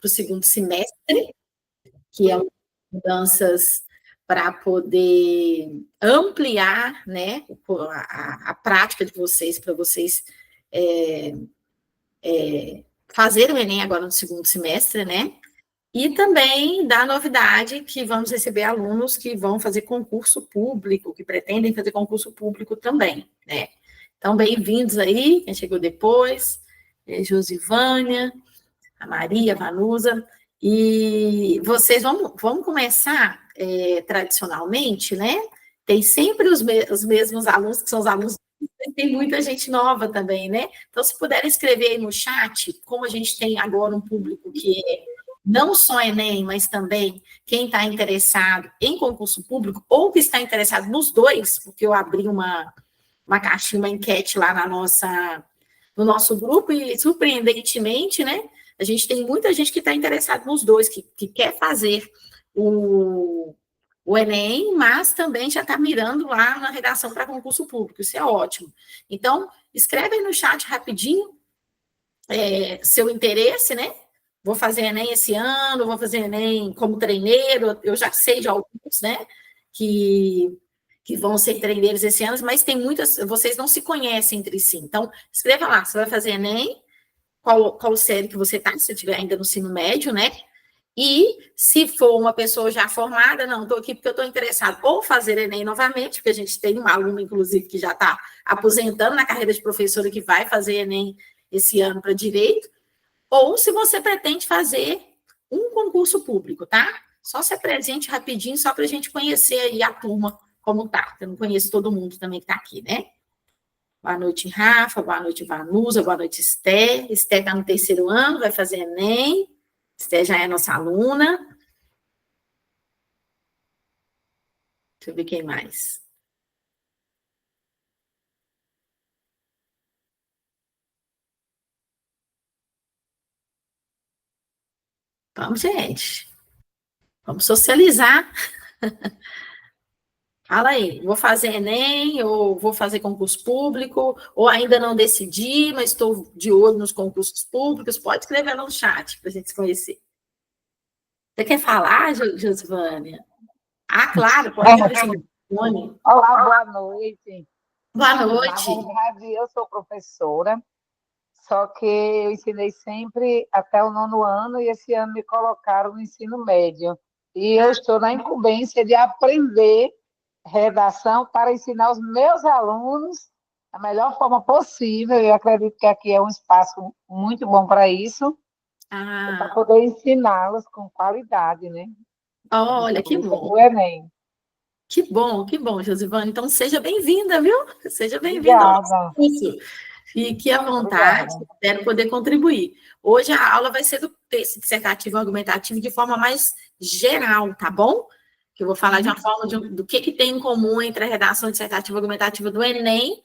para o segundo semestre, que é mudanças para poder ampliar, né, a prática de vocês, para vocês fazerem o Enem agora no segundo semestre, né? E também da novidade que vamos receber alunos que vão fazer concurso público, que pretendem fazer concurso público também, né? Então, bem-vindos aí, quem chegou depois, Josivânia, a Maria, a Vanusa, e vocês vamos começar tradicionalmente, né? Tem sempre os mesmos alunos, que são os alunos, tem muita gente nova também, né? Então, se puderem escrever aí no chat, como a gente tem agora um público que é não só Enem, mas também quem está interessado em concurso público, ou que está interessado nos dois, porque eu abri uma caixinha, uma enquete lá no nosso grupo, e surpreendentemente, né, a gente tem muita gente que está interessada nos dois, que quer fazer o Enem, mas também já está mirando lá na redação para concurso público, isso é ótimo. Então, escreve aí no chat rapidinho seu interesse, né? Vou fazer Enem esse ano, vou fazer Enem como treineiro, eu já sei de alguns, né, que vão ser treineiros esse ano, mas tem muitas, vocês não se conhecem entre si. Então, escreva lá, você vai fazer Enem, qual série que você está, se você estiver ainda no ensino médio, né? E se for uma pessoa já formada, não, estou aqui porque eu estou interessado ou fazer Enem novamente, porque a gente tem uma aluna, inclusive, que já está aposentando na carreira de professora, que vai fazer Enem esse ano para direito, ou se você pretende fazer um concurso público, tá? Só se apresente rapidinho, só para a gente conhecer aí a turma como tá. Eu não conheço todo mundo também que está aqui, né? Boa noite, Rafa. Boa noite, Vanusa. Boa noite, Esté. Esté está no terceiro ano, vai fazer Enem. Esté já é nossa aluna. Deixa eu ver quem mais. Vamos, gente. Vamos socializar. Fala aí, vou fazer Enem, ou vou fazer concurso público, ou ainda não decidi, mas estou de olho nos concursos públicos. Pode escrever no chat para a gente se conhecer. Você quer falar, Josivânia? Ah, claro, pode abrir seu microfone. Olá, boa noite. Boa Na noite. verdade, eu sou professora, só que eu ensinei sempre até o nono ano e esse ano me colocaram no ensino médio. E eu estou na incumbência de aprender redação para ensinar os meus alunos da melhor forma possível. Eu acredito que aqui é um espaço muito bom para isso, para poder ensiná-los com qualidade, né? Olha, que Justamente bom. do Enem. Que bom, Josivânia. Então, seja bem-vinda, viu? Seja bem-vinda ao nosso Obrigada. curso. Fique à vontade, Obrigada. espero poder contribuir. Hoje a aula vai ser do texto dissertativo argumentativo de forma mais geral, tá bom? Que eu vou falar de uma forma do que tem em comum entre a redação dissertativa argumentativa do Enem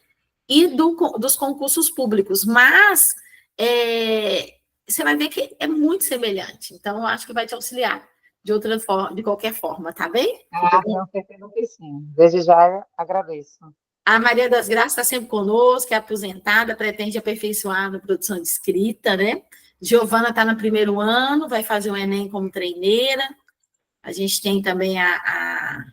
e dos concursos públicos, mas você vai ver que é muito semelhante, então eu acho que vai te auxiliar de outra forma, de qualquer forma, tá bem? Fica bem. Não, certeza que sim. Desde já agradeço. A Maria das Graças está sempre conosco, é aposentada, pretende aperfeiçoar na produção de escrita, né? Giovana está no primeiro ano, vai fazer o Enem como treineira. A gente tem também a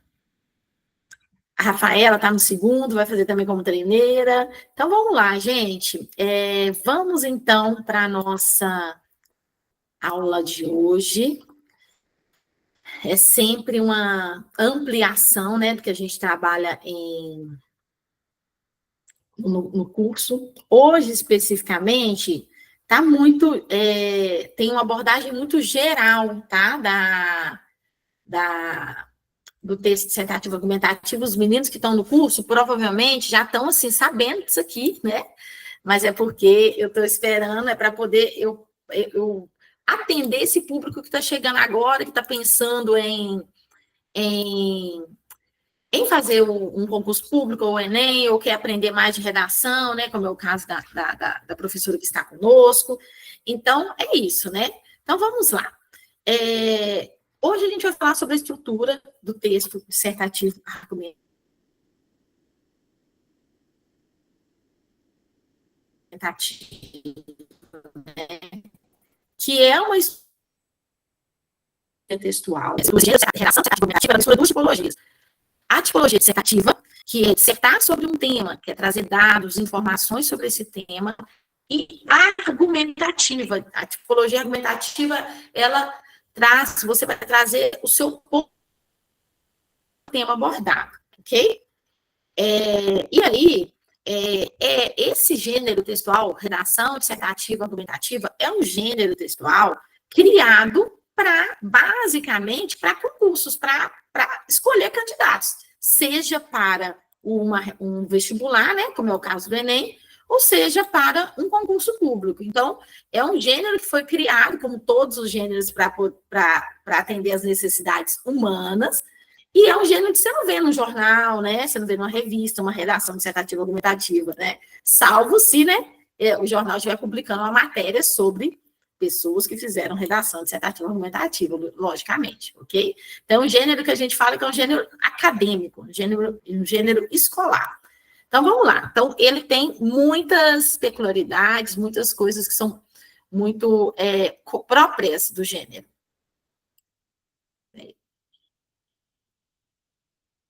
Rafaela está no segundo, vai fazer também como treineira. Então, vamos lá, gente. Vamos, então, para a nossa aula de hoje. É sempre uma ampliação, né, do que a gente trabalha no curso. Hoje, especificamente, tá muito, tem uma abordagem muito geral, tá, do texto dissertativo argumentativo. Os meninos que estão no curso provavelmente já estão, assim, sabendo disso aqui, né, mas é porque eu estou esperando, é para poder eu atender esse público que está chegando agora, que está pensando em fazer um concurso público ou Enem, ou quer aprender mais de redação, né, como é o caso da professora que está conosco. Então, é isso, né? Então, vamos lá. Hoje a gente vai falar sobre a estrutura do texto dissertativo argumentativo, né, que é uma estrutura textual. A redação dissertativa argumentativa ela mistura duas tipologias. A tipologia dissertativa, que é dissertar sobre um tema, que é trazer dados, informações sobre esse tema, e a argumentativa. A tipologia argumentativa, ela traz, você vai trazer o seu tema abordado, ok? E aí, esse gênero textual, redação dissertativa, argumentativa, é um gênero textual criado basicamente, para concursos, para escolher candidatos, seja para um vestibular, né, como é o caso do Enem, ou seja, para um concurso público. Então, é um gênero que foi criado, como todos os gêneros, para atender às necessidades humanas, e é um gênero que você não vê no jornal, né? Você não vê numa revista, uma redação dissertativa argumentativa, né? Salvo se, né, o jornal estiver publicando uma matéria sobre pessoas que fizeram redação dissertativa argumentativa, logicamente, ok? Então, o gênero que a gente fala que é um gênero acadêmico, um gênero escolar. Então, vamos lá. Então, ele tem muitas peculiaridades, muitas coisas que são muito próprias do gênero.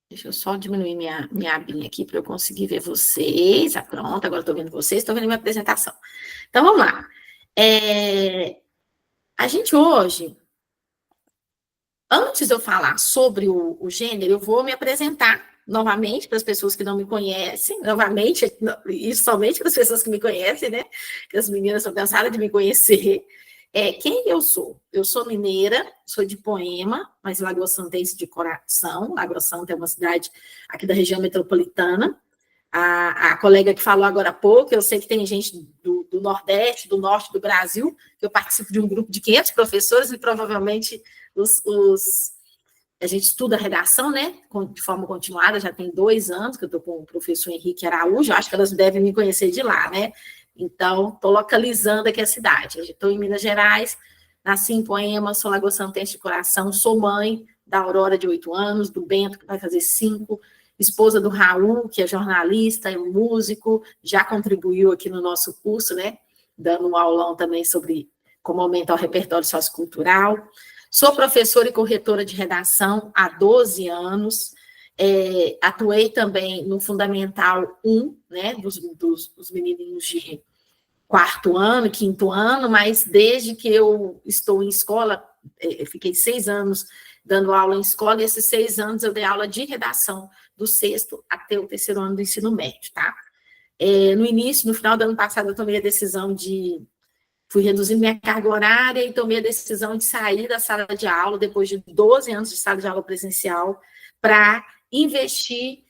Deixa eu só diminuir minha abinha aqui para eu conseguir ver vocês. Pronto, agora estou vendo vocês, estou vendo minha apresentação. Então, vamos lá. A gente hoje, antes de eu falar sobre o gênero, eu vou me apresentar novamente para as pessoas que não me conhecem, novamente, e somente para as pessoas que me conhecem, né? Que as meninas estão cansadas de me conhecer. Quem eu sou? Eu sou mineira, sou de Poema, mas lagoa-santense de coração. Lagoa Santa é uma cidade aqui da região metropolitana. A colega que falou agora há pouco, eu sei que tem gente do Nordeste, do Norte do Brasil, que eu participo de um grupo de 500 professores e provavelmente a gente estuda redação, né, de forma continuada, já tem 2 anos que eu estou com o professor Henrique Araújo, acho que elas devem me conhecer de lá, né? Então, estou localizando aqui a cidade. Estou em Minas Gerais, nasci em Poema, sou lagoa-santense de coração, sou mãe da Aurora, de 8 anos, do Bento, que vai fazer 5, esposa do Raul, que é jornalista, é músico, já contribuiu aqui no nosso curso, né, dando um aulão também sobre como aumentar o repertório sociocultural. Sou professora e corretora de redação há 12 anos, atuei também no Fundamental 1, né, dos menininhos de 4º ano, 5º ano, mas desde que eu estou em escola, fiquei 6 anos dando aula em escola, e esses 6 anos eu dei aula de redação do 6º até o 3º ano do ensino médio, tá? No final do ano passado, eu tomei a decisão fui reduzindo minha carga horária e tomei a decisão de sair da sala de aula, depois de 12 anos de sala de aula presencial, para investir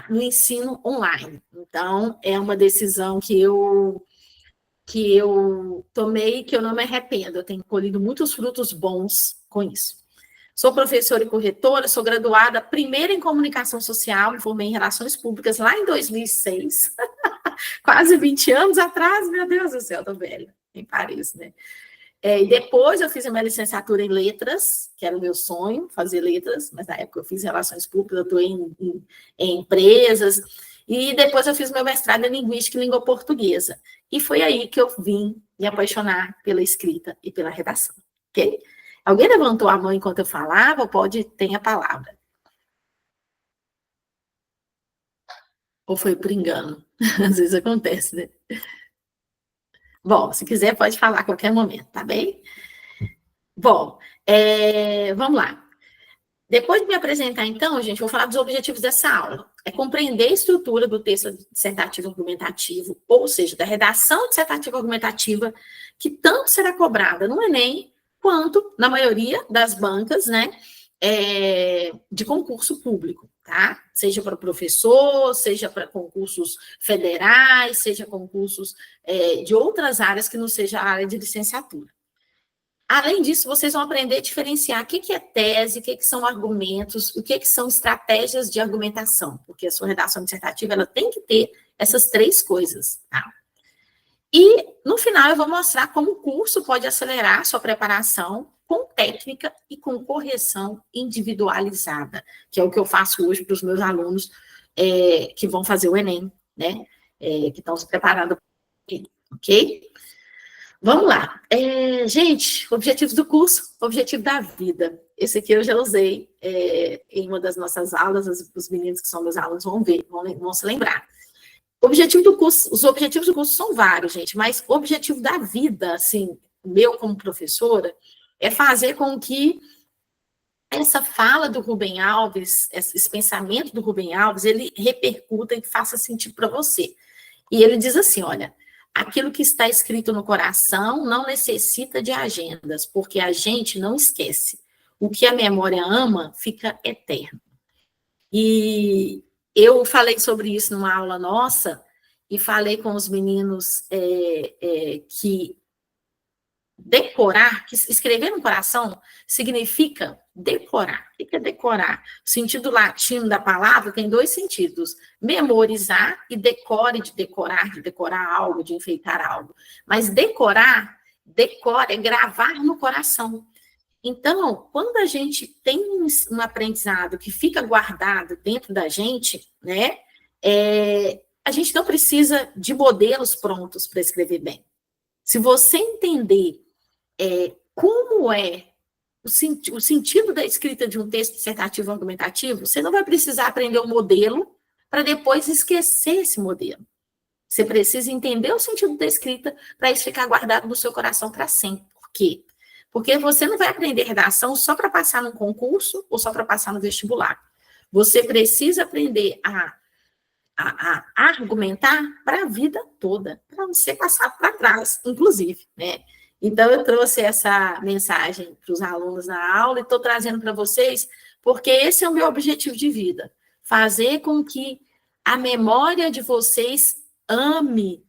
no ensino online. Então, é uma decisão que eu tomei, que eu não me arrependo. Eu tenho colhido muitos frutos bons com isso. Sou professora e corretora, sou graduada primeiro em comunicação social, me formei em relações públicas lá em 2006, quase 20 anos atrás, meu Deus do céu, tô velha, em Paris, né? E depois eu fiz uma licenciatura em letras, que era o meu sonho, fazer letras, mas na época eu fiz relações públicas, eu estou em empresas, e depois eu fiz meu mestrado em linguística e língua portuguesa. E foi aí que eu vim me apaixonar pela escrita e pela redação, ok? Alguém levantou a mão enquanto eu falava? Tem a palavra. Ou foi por engano? Às vezes acontece, né? Bom, se quiser pode falar a qualquer momento, tá bem? Bom, vamos lá. Depois de me apresentar, então, gente, vou falar dos objetivos dessa aula. É compreender a estrutura do texto dissertativo argumentativo, ou seja, da redação dissertativa argumentativa, que tanto será cobrada no Enem, quanto na maioria das bancas, né, de concurso público, tá? Seja para professor, seja para concursos federais, seja concursos de outras áreas que não seja a área de licenciatura. Além disso, vocês vão aprender a diferenciar o que é tese, o que são argumentos, o que são estratégias de argumentação, porque a sua redação dissertativa ela tem que ter essas 3 coisas, tá? E, no final, eu vou mostrar como o curso pode acelerar a sua preparação com técnica e com correção individualizada, que é o que eu faço hoje para os meus alunos que vão fazer o Enem, né? Que estão se preparando, ok? Vamos lá. Gente, objetivos do curso, objetivo da vida. Esse aqui eu já usei em uma das nossas aulas, os meninos que são meus alunos vão ver, vão se lembrar. Objetivo do curso, os objetivos do curso são vários, gente, mas o objetivo da vida, assim, meu como professora, é fazer com que essa fala do Rubem Alves, esse pensamento do Rubem Alves, ele repercuta e faça sentido para você. E ele diz assim, olha, aquilo que está escrito no coração não necessita de agendas, porque a gente não esquece. O que a memória ama fica eterno. E eu falei sobre isso numa aula nossa, e falei com os meninos que decorar, que escrever no coração significa decorar. O que é decorar? O sentido latino da palavra tem dois sentidos: memorizar e decore, de decorar algo, de enfeitar algo. Mas decorar, decora, é gravar no coração. Então, quando a gente tem um aprendizado que fica guardado dentro da gente, né, a gente não precisa de modelos prontos para escrever bem. Se você entender como é o sentido da escrita de um texto dissertativo argumentativo, você não vai precisar aprender um modelo para depois esquecer esse modelo. Você precisa entender o sentido da escrita para isso ficar guardado no seu coração para sempre. Por quê? Porque você não vai aprender redação só para passar num concurso ou só para passar no vestibular. Você precisa aprender a argumentar para a vida toda, para você passar para trás, inclusive, né? Então, eu trouxe essa mensagem para os alunos na aula e estou trazendo para vocês, porque esse é o meu objetivo de vida, fazer com que a memória de vocês ame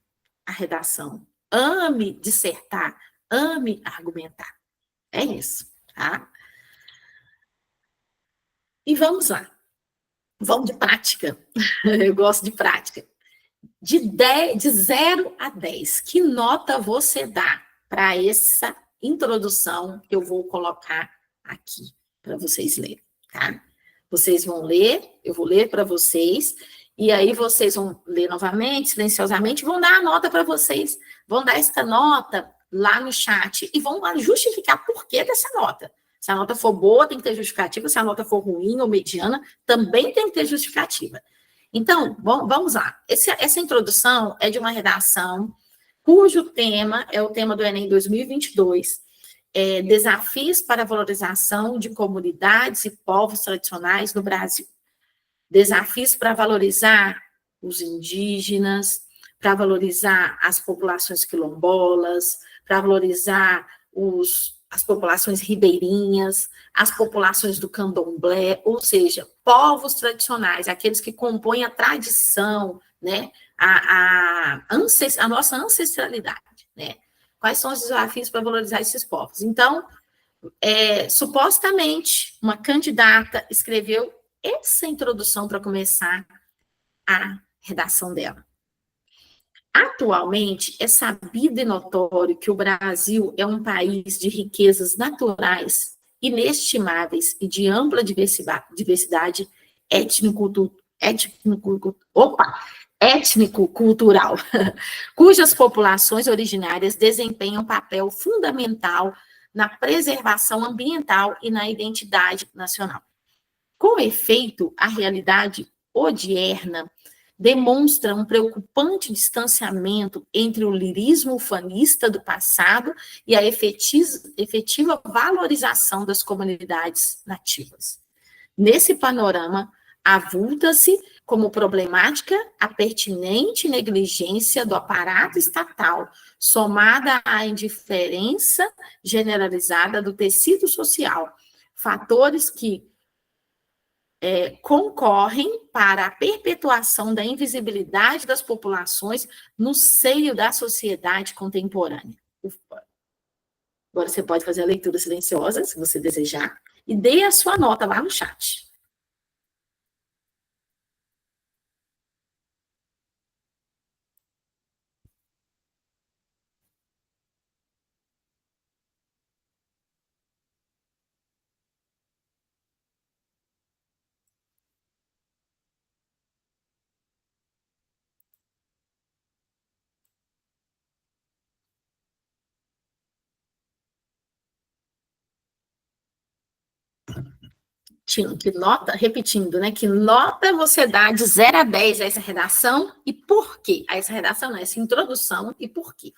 a redação, ame dissertar, ame argumentar. É isso, tá? E vamos lá. Vamos de prática. Eu gosto de prática. De 0 a 10, que nota você dá para essa introdução que eu vou colocar aqui para vocês lerem, tá? Vocês vão ler, eu vou ler para vocês, e aí vocês vão ler novamente, silenciosamente, vão dar a nota para vocês, vão dar essa nota lá no chat e vão justificar por que dessa nota. Se a nota for boa, tem que ter justificativa, se a nota for ruim ou mediana, também tem que ter justificativa. Então, vamos lá. Essa introdução é de uma redação cujo tema é o tema do Enem 2022, Desafios para a Valorização de Comunidades e Povos Tradicionais no Brasil. Desafios para valorizar os indígenas, para valorizar as populações quilombolas, para valorizar as populações ribeirinhas, as populações do candomblé, ou seja, povos tradicionais, aqueles que compõem a tradição, né, a nossa ancestralidade, né? Quais são os desafios para valorizar esses povos? Então, supostamente, uma candidata escreveu essa introdução para começar a redação dela. Atualmente, é sabido e notório que o Brasil é um país de riquezas naturais inestimáveis e de ampla diversidade étnico-cultural, cujas populações originárias desempenham um papel fundamental na preservação ambiental e na identidade nacional. Com efeito, a realidade odierna demonstra um preocupante distanciamento entre o lirismo ufanista do passado e a efetiva valorização das comunidades nativas. Nesse panorama, avulta-se como problemática a pertinente negligência do aparato estatal, somada à indiferença generalizada do tecido social, fatores que concorrem para a perpetuação da invisibilidade das populações no seio da sociedade contemporânea. Agora você pode fazer a leitura silenciosa, se você desejar, e dê a sua nota lá no chat. Que nota, repetindo, né? Que nota você dá de 0 a 10 a essa redação e por quê? A essa redação, a essa introdução e por quê?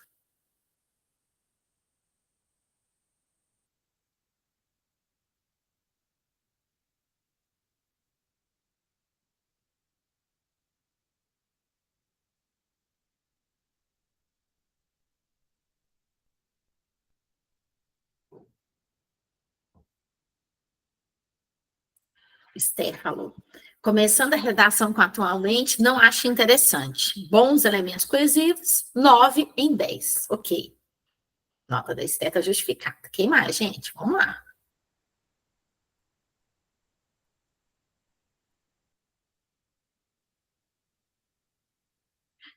Esther falou. Começando a redação com atualmente, não acho interessante. Bons elementos coesivos, 9 em 10. Ok. Nota da Esther está justificada. Quem mais, gente? Vamos lá.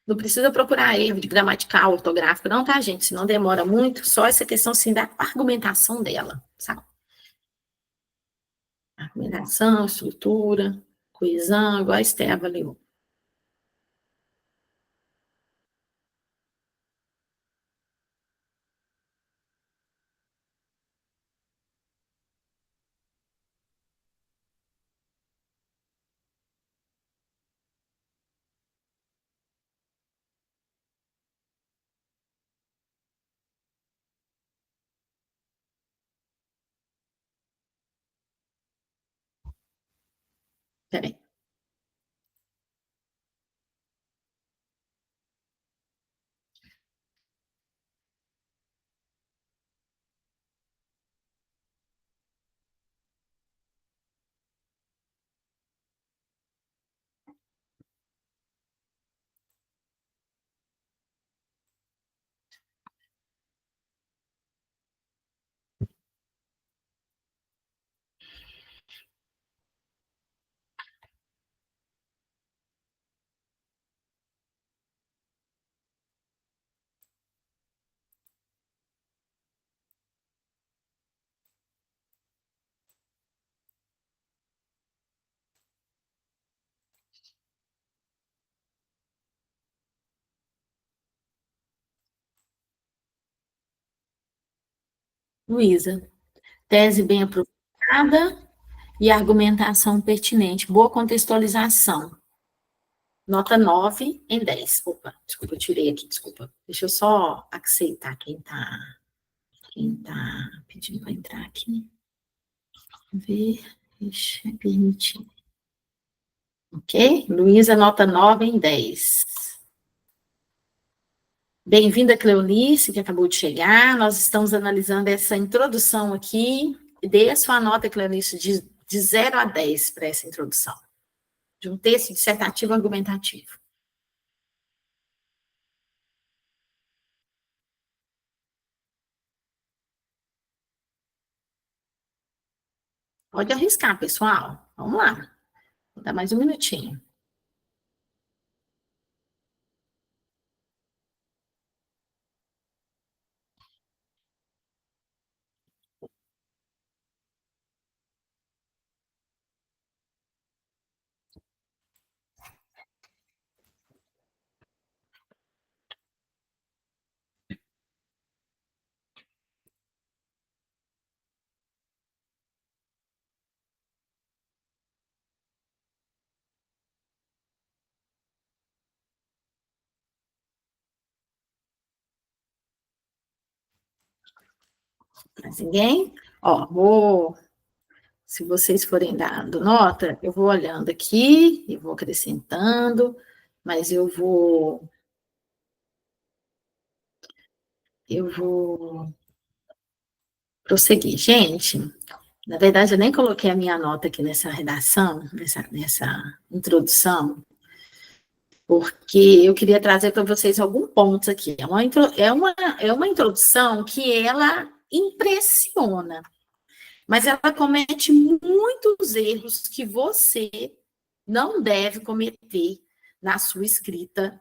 Não precisa procurar erro de gramatical, ortográfico, não, tá, gente? Senão demora muito. Só essa questão, sim, da argumentação dela, sabe? Argumentação, estrutura, coesão, igual a Esther avaliou. Peraí. Luísa, tese bem aproveitada e argumentação pertinente. Boa contextualização. Nota 9 em 10. Opa, desculpa, eu tirei aqui, desculpa. Deixa eu só aceitar quem tá pedindo para entrar aqui. Ver, deixa eu permitir. Ok? Luísa, nota 9 em 10. Bem-vinda, Cleonice, que acabou de chegar. Nós estamos analisando essa introdução aqui. Dê a sua nota, Cleonice, de 0 a 10 para essa introdução, de um texto dissertativo argumentativo. Pode arriscar, pessoal. Vamos lá. Vou dar mais um minutinho. Mais ninguém? Ó, se vocês forem dando nota, eu vou olhando aqui e vou acrescentando, mas eu vou prosseguir. Gente, na verdade, eu nem coloquei a minha nota aqui nessa redação, nessa introdução, porque eu queria trazer para vocês alguns pontos aqui. É uma introdução que ela impressiona, mas ela comete muitos erros que você não deve cometer na sua escrita,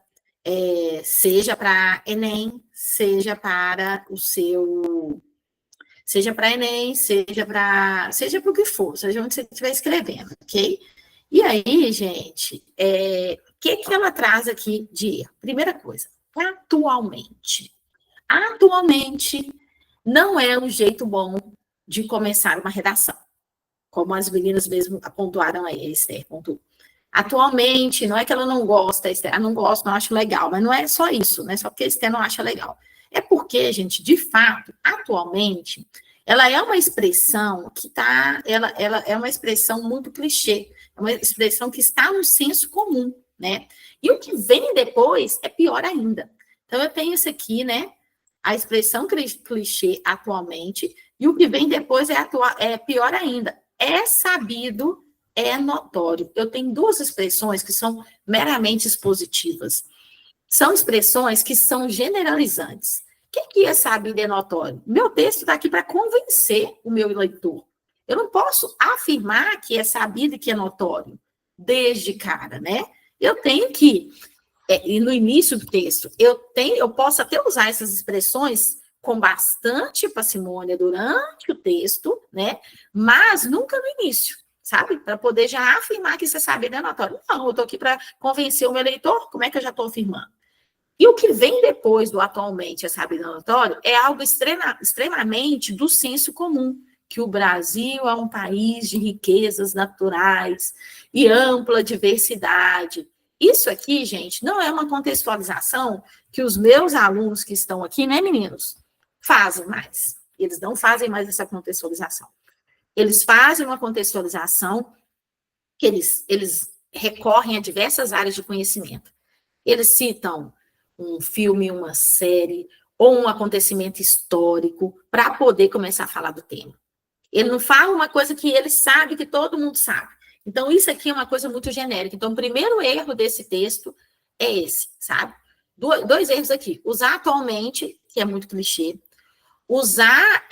seja para Enem, seja para o seu... Seja para Enem, seja para o que for, seja onde você estiver escrevendo, ok? E aí, gente, o que ela traz aqui de erro? Primeira coisa, atualmente. Atualmente não é um jeito bom de começar uma redação. como as meninas mesmo pontuaram aí, a Esther pontuou. Atualmente, não é que ela não gosta, Esther, não gosto, não acho legal, mas não é só isso, não é só porque a Esther não acha legal. É porque, gente, de fato, atualmente, ela é uma expressão que ela é uma expressão muito clichê, é uma expressão que está no senso comum, né? E o que vem depois é pior ainda. Então, eu tenho isso aqui, né? A expressão clichê atualmente, e o que vem depois é pior ainda. É sabido, é notório. Eu tenho duas expressões que são meramente expositivas. São expressões que são generalizantes. O que é sabido e é notório? Meu texto está aqui para convencer o meu leitor. Eu não posso afirmar que é sabido e que é notório, desde cara, né? Eu tenho que, e no início do texto, eu posso até usar essas expressões com bastante parcimônia durante o texto, né? Mas nunca no início, sabe? Para poder já afirmar que isso é sabido e é notório. Não, eu estou aqui para convencer o meu leitor, como é que eu já estou afirmando? E o que vem depois do atualmente é sabido e notório é algo extremamente do senso comum, que o Brasil é um país de riquezas naturais e ampla diversidade. Isso aqui, gente, não é uma contextualização que os meus alunos que estão aqui, né, meninos, fazem mais. Eles não fazem mais essa contextualização. Eles fazem uma contextualização que eles recorrem a diversas áreas de conhecimento. Eles citam um filme, uma série, ou um acontecimento histórico, para poder começar a falar do tema. Ele não fala uma coisa que ele sabe, que todo mundo sabe. Então, isso aqui é uma coisa muito genérica. Então, o primeiro erro desse texto é esse, sabe? Dois erros aqui. Usar atualmente, que é muito clichê. Usar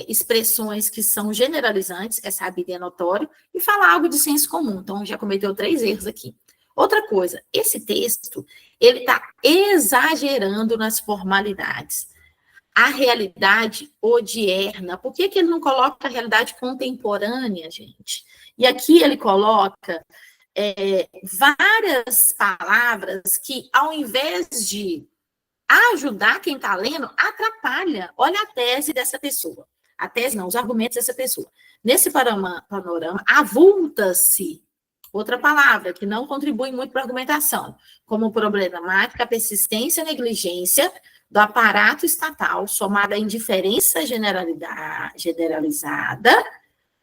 expressões que são generalizantes, é sabido e é notório, e falar algo de senso comum. Então, já cometeu 3 erros aqui. Outra coisa, esse texto, ele está exagerando nas formalidades. A realidade odierna, por que ele não coloca a realidade contemporânea, gente? E aqui ele coloca várias palavras que, ao invés de ajudar quem está lendo, atrapalha. Olha a tese dessa pessoa. A tese não, os argumentos dessa pessoa. Nesse panorama avulta-se outra palavra que não contribui muito para a argumentação, como problemática, persistência, negligência do aparato estatal, somada à indiferença generalizada,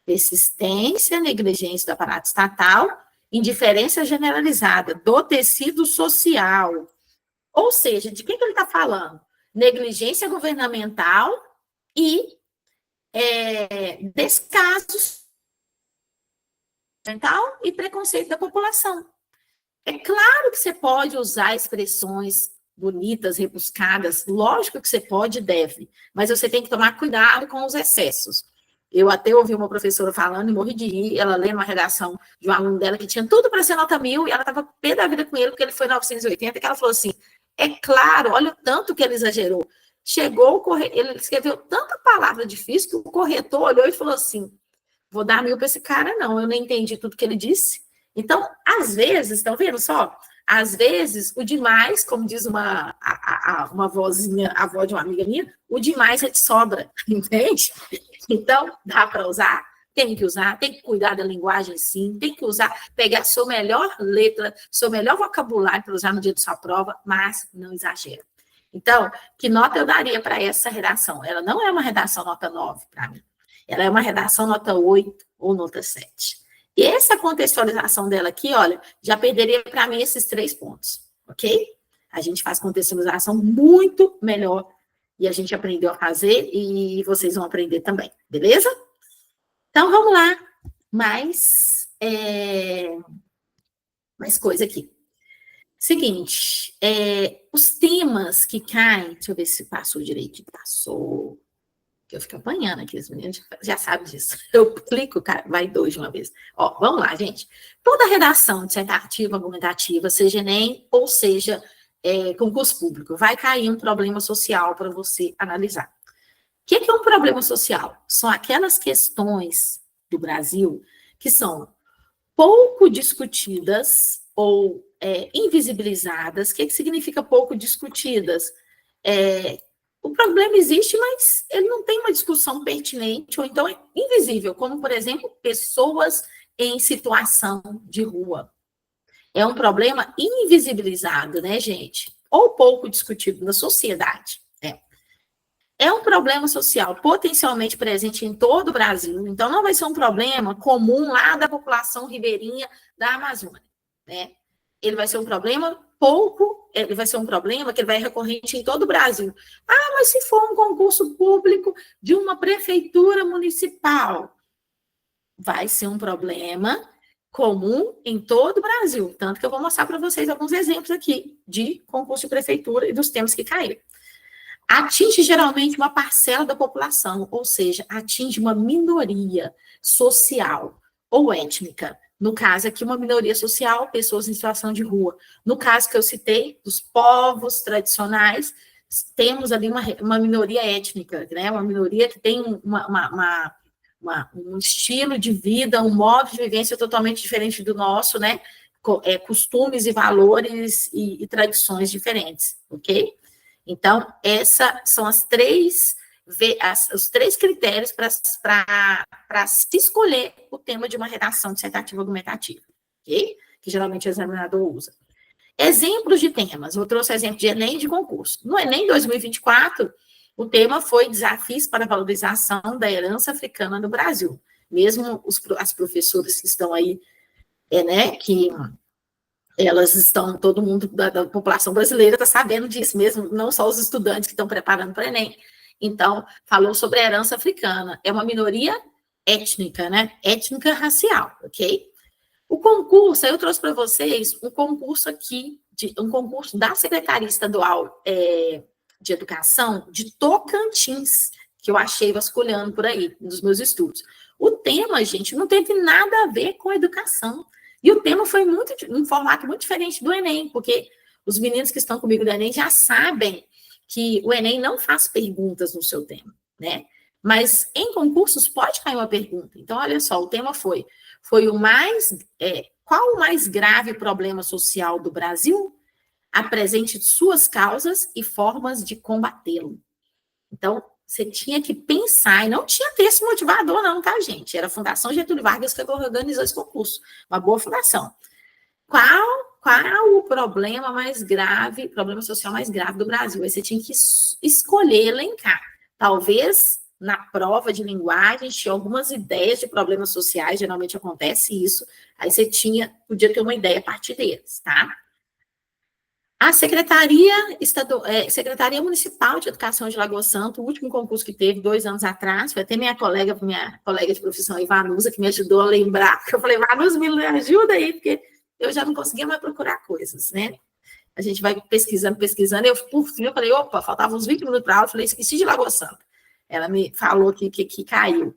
persistência, negligência do aparato estatal, indiferença generalizada do tecido social. Ou seja, de que ele está falando? Negligência governamental e descasos mental e preconceito da população. É claro que você pode usar expressões bonitas, rebuscadas, lógico que você pode e deve, mas você tem que tomar cuidado com os excessos. Eu até ouvi uma professora falando e morri de rir, ela lendo uma redação de um aluno dela que tinha tudo para ser nota 1000 e ela estava pé da vida com ele porque ele foi 980, que ela falou assim, é claro, olha o tanto que ele exagerou. Chegou o corretor, ele escreveu tanta palavra difícil que o corretor olhou e falou assim, vou dar 1000 para esse cara, não, eu não entendi tudo que ele disse. Então, às vezes, estão vendo só? Às vezes, o demais, como diz uma vozinha, a avó de uma amiga minha, o demais é de sobra, entende? Então, dá para usar? Tem que usar, tem que cuidar da linguagem, sim, tem que usar, pegar sua melhor letra, seu melhor vocabulário para usar no dia da sua prova, mas não exagera. Então, que nota eu daria para essa redação? Ela não é uma redação nota 9 para mim. Ela é uma redação nota 8 ou nota 7. E essa contextualização dela aqui, olha, já perderia para mim esses 3 pontos, ok? A gente faz contextualização muito melhor e a gente aprendeu a fazer e vocês vão aprender também, beleza? Então, vamos lá. Mais coisa aqui. Seguinte, os temas que caem, deixa eu ver se passou direitinho, passou, que eu fico apanhando aqui, os meninos já sabem disso. Eu clico, cara, vai 2 de uma vez. Ó, vamos lá, gente. Toda redação dissertativa, argumentativa, seja Enem ou seja concurso público, vai cair um problema social para você analisar. O que é um problema social? São aquelas questões do Brasil que são pouco discutidas ou invisibilizadas. O que significa pouco discutidas? o problema existe, mas ele não tem uma discussão pertinente, ou então é invisível, como, por exemplo, pessoas em situação de rua. É um problema invisibilizado, né, gente? Ou pouco discutido na sociedade. É um problema social potencialmente presente em todo o Brasil, então não vai ser um problema comum lá da população ribeirinha da Amazônia, né? Ele vai ser um problema ele vai ser um problema que ele vai recorrente em todo o Brasil. Ah, mas se for um concurso público de uma prefeitura municipal, vai ser um problema comum em todo o Brasil, tanto que eu vou mostrar para vocês alguns exemplos aqui de concurso de prefeitura e dos temas que caíram. Atinge geralmente uma parcela da população, ou seja, atinge uma minoria social ou étnica. No caso aqui, uma minoria social, pessoas em situação de rua. No caso que eu citei, dos povos tradicionais, temos ali uma minoria étnica, né? Uma minoria que tem um estilo de vida, um modo de vivência totalmente diferente do nosso, né? Costumes e valores e tradições diferentes, ok? Então, esses são os três critérios para se escolher o tema de uma redação dissertativa argumentativa, ok? Que geralmente o examinador usa. Exemplos de temas. Eu trouxe exemplo de Enem e de concurso. No Enem 2024, o tema foi Desafios para a Valorização da Herança Africana no Brasil. Mesmo as professoras que estão aí, né, que elas estão, todo mundo da população brasileira está sabendo disso mesmo, não só os estudantes que estão preparando para o Enem. Então, falou sobre a herança africana. É uma minoria étnica, né? Étnica racial, ok? O concurso, eu trouxe para vocês um concurso aqui, um concurso da Secretaria Estadual de Educação de Tocantins, que eu achei vasculhando por aí, nos meus estudos. O tema, gente, não teve nada a ver com educação. E o tema foi um formato muito diferente do Enem, porque os meninos que estão comigo do Enem já sabem que o Enem não faz perguntas no seu tema, né? Mas em concursos pode cair uma pergunta. Então, olha só, o tema foi qual o mais grave problema social do Brasil? Apresente suas causas e formas de combatê-lo. Então, você tinha que pensar, e não tinha texto motivador, não, tá, gente? Era a Fundação Getúlio Vargas que organizou esse concurso, uma boa fundação. Qual o problema mais grave, problema social mais grave do Brasil? Aí você tinha que escolher, elencar. Talvez na prova de linguagem tinha algumas ideias de problemas sociais, geralmente acontece isso, aí você podia ter uma ideia a partir deles, tá? A Secretaria Municipal de Educação de Lagoa Santa, o último concurso que teve 2 anos atrás, foi até minha colega de profissão, Ivanusa, que me ajudou a lembrar, eu falei, Ivanusa, me ajuda aí, porque eu já não conseguia mais procurar coisas, né? A gente vai pesquisando, por fim, eu falei, opa, faltavam uns 20 minutos para aula, eu falei, esqueci de Lagoa Santa. Ela me falou que caiu.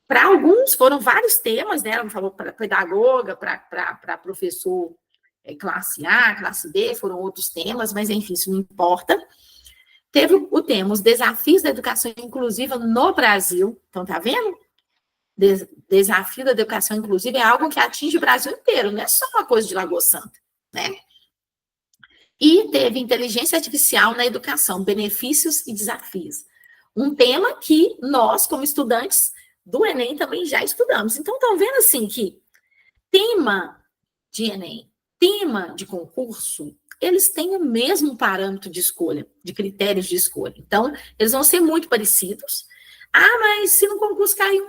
Para alguns, foram vários temas, né? Ela me falou para pedagoga, para professor classe A, classe B, foram outros temas, mas enfim, isso não importa. Teve o tema, os desafios da educação inclusiva no Brasil. Então, tá vendo? Desafio da educação inclusiva é algo que atinge o Brasil inteiro, não é só uma coisa de Lagoa Santa, né? E teve inteligência artificial na educação, benefícios e desafios. Um tema que nós, como estudantes do Enem, também já estudamos. Então, estão vendo assim que tema de Enem, tema de concurso, eles têm o mesmo parâmetro de escolha, de critérios de escolha. Então, eles vão ser muito parecidos. Ah, mas se no concurso cair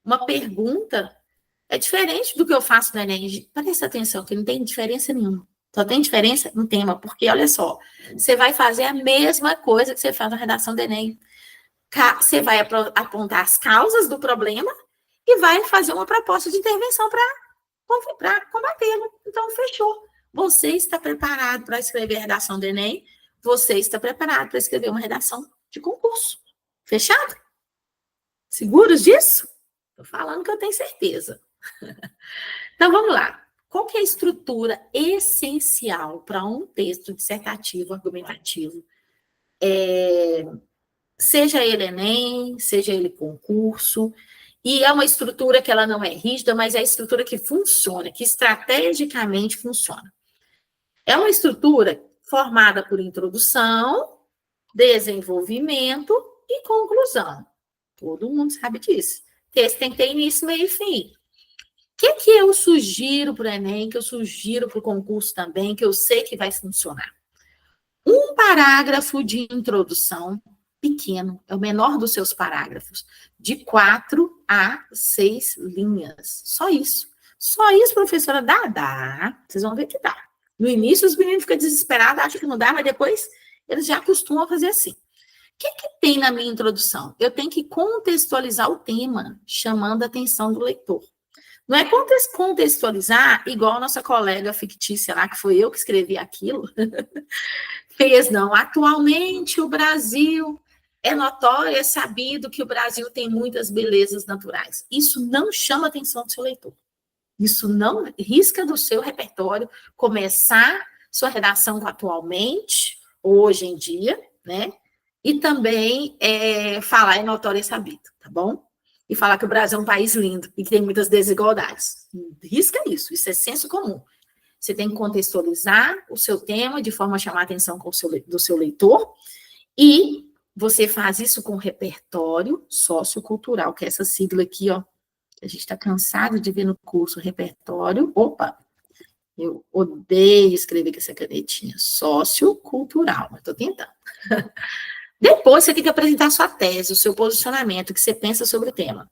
uma pergunta, é diferente do que eu faço no Enem. Presta atenção, que não tem diferença nenhuma. Só tem diferença no tema, porque, olha só, você vai fazer a mesma coisa que você faz na redação do Enem. Você vai apontar as causas do problema e vai fazer uma proposta de intervenção para combatê-lo. Então, fechou. Você está preparado para escrever a redação do Enem, você está preparado para escrever uma redação de concurso. Fechado? Seguros disso? Estou falando que eu tenho certeza. Então, vamos lá. Qual que é a estrutura essencial para um texto dissertativo, argumentativo? Seja ele Enem, seja ele concurso, e é uma estrutura que ela não é rígida, mas é a estrutura que funciona, que estrategicamente funciona. É uma estrutura formada por introdução, desenvolvimento e conclusão. Todo mundo sabe disso. Texto tem que ter início, meio e fim. O que eu sugiro para o Enem, que eu sugiro para o concurso também, que eu sei que vai funcionar? Um parágrafo de introdução pequeno, é o menor dos seus parágrafos, de 4 a 6 linhas. Só isso. Só isso, professora, dá. Vocês vão ver que dá. No início, os meninos ficam desesperados, acham que não dá, mas depois eles já costumam fazer assim. O que tem na minha introdução? Eu tenho que contextualizar o tema, chamando a atenção do leitor. Não é contextualizar igual a nossa colega fictícia lá, que foi eu que escrevi aquilo, fez, não. Atualmente, o Brasil é notório, é sabido que o Brasil tem muitas belezas naturais. Isso não chama a atenção do seu leitor. Isso não risca do seu repertório começar sua redação com atualmente, hoje em dia, né? E também falar é notório e sabido, tá bom? E falar que o Brasil é um país lindo e que tem muitas desigualdades. Risca isso é senso comum. Você tem que contextualizar o seu tema de forma a chamar a atenção do seu leitor e você faz isso com repertório sociocultural, que é essa sigla aqui, ó. A gente está cansado de ver no curso repertório. Opa, eu odeio escrever com essa canetinha. Sociocultural, mas estou tentando. Depois você tem que apresentar sua tese, o seu posicionamento, o que você pensa sobre o tema.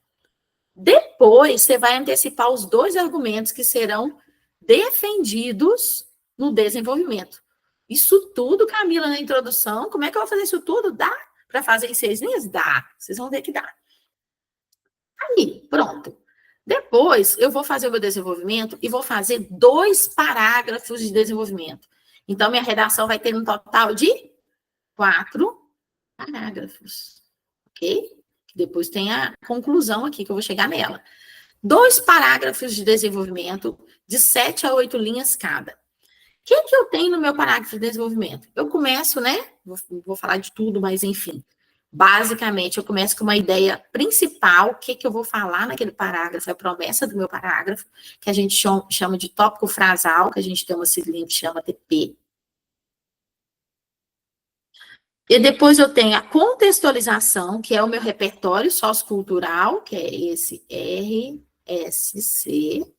Depois você vai antecipar os 2 argumentos que serão defendidos no desenvolvimento. Isso tudo, Camila, na introdução, como é que eu vou fazer isso tudo? Dá para fazer em 6 linhas? Dá. Vocês vão ver que dá. Aí, pronto. Depois, eu vou fazer o meu desenvolvimento e vou fazer 2 parágrafos de desenvolvimento. Então, minha redação vai ter um total de 4 parágrafos, ok? Depois tem a conclusão aqui, que eu vou chegar nela. 2 parágrafos de desenvolvimento, de 7 a 8 linhas cada. O que eu tenho no meu parágrafo de desenvolvimento? Eu começo, né? Vou falar de tudo, mas enfim. Basicamente, eu começo com uma ideia principal, o que eu vou falar naquele parágrafo, a promessa do meu parágrafo, que a gente chama de tópico frasal, que a gente tem uma siglinha que chama TP. E depois eu tenho a contextualização, que é o meu repertório sociocultural, que é esse RSC.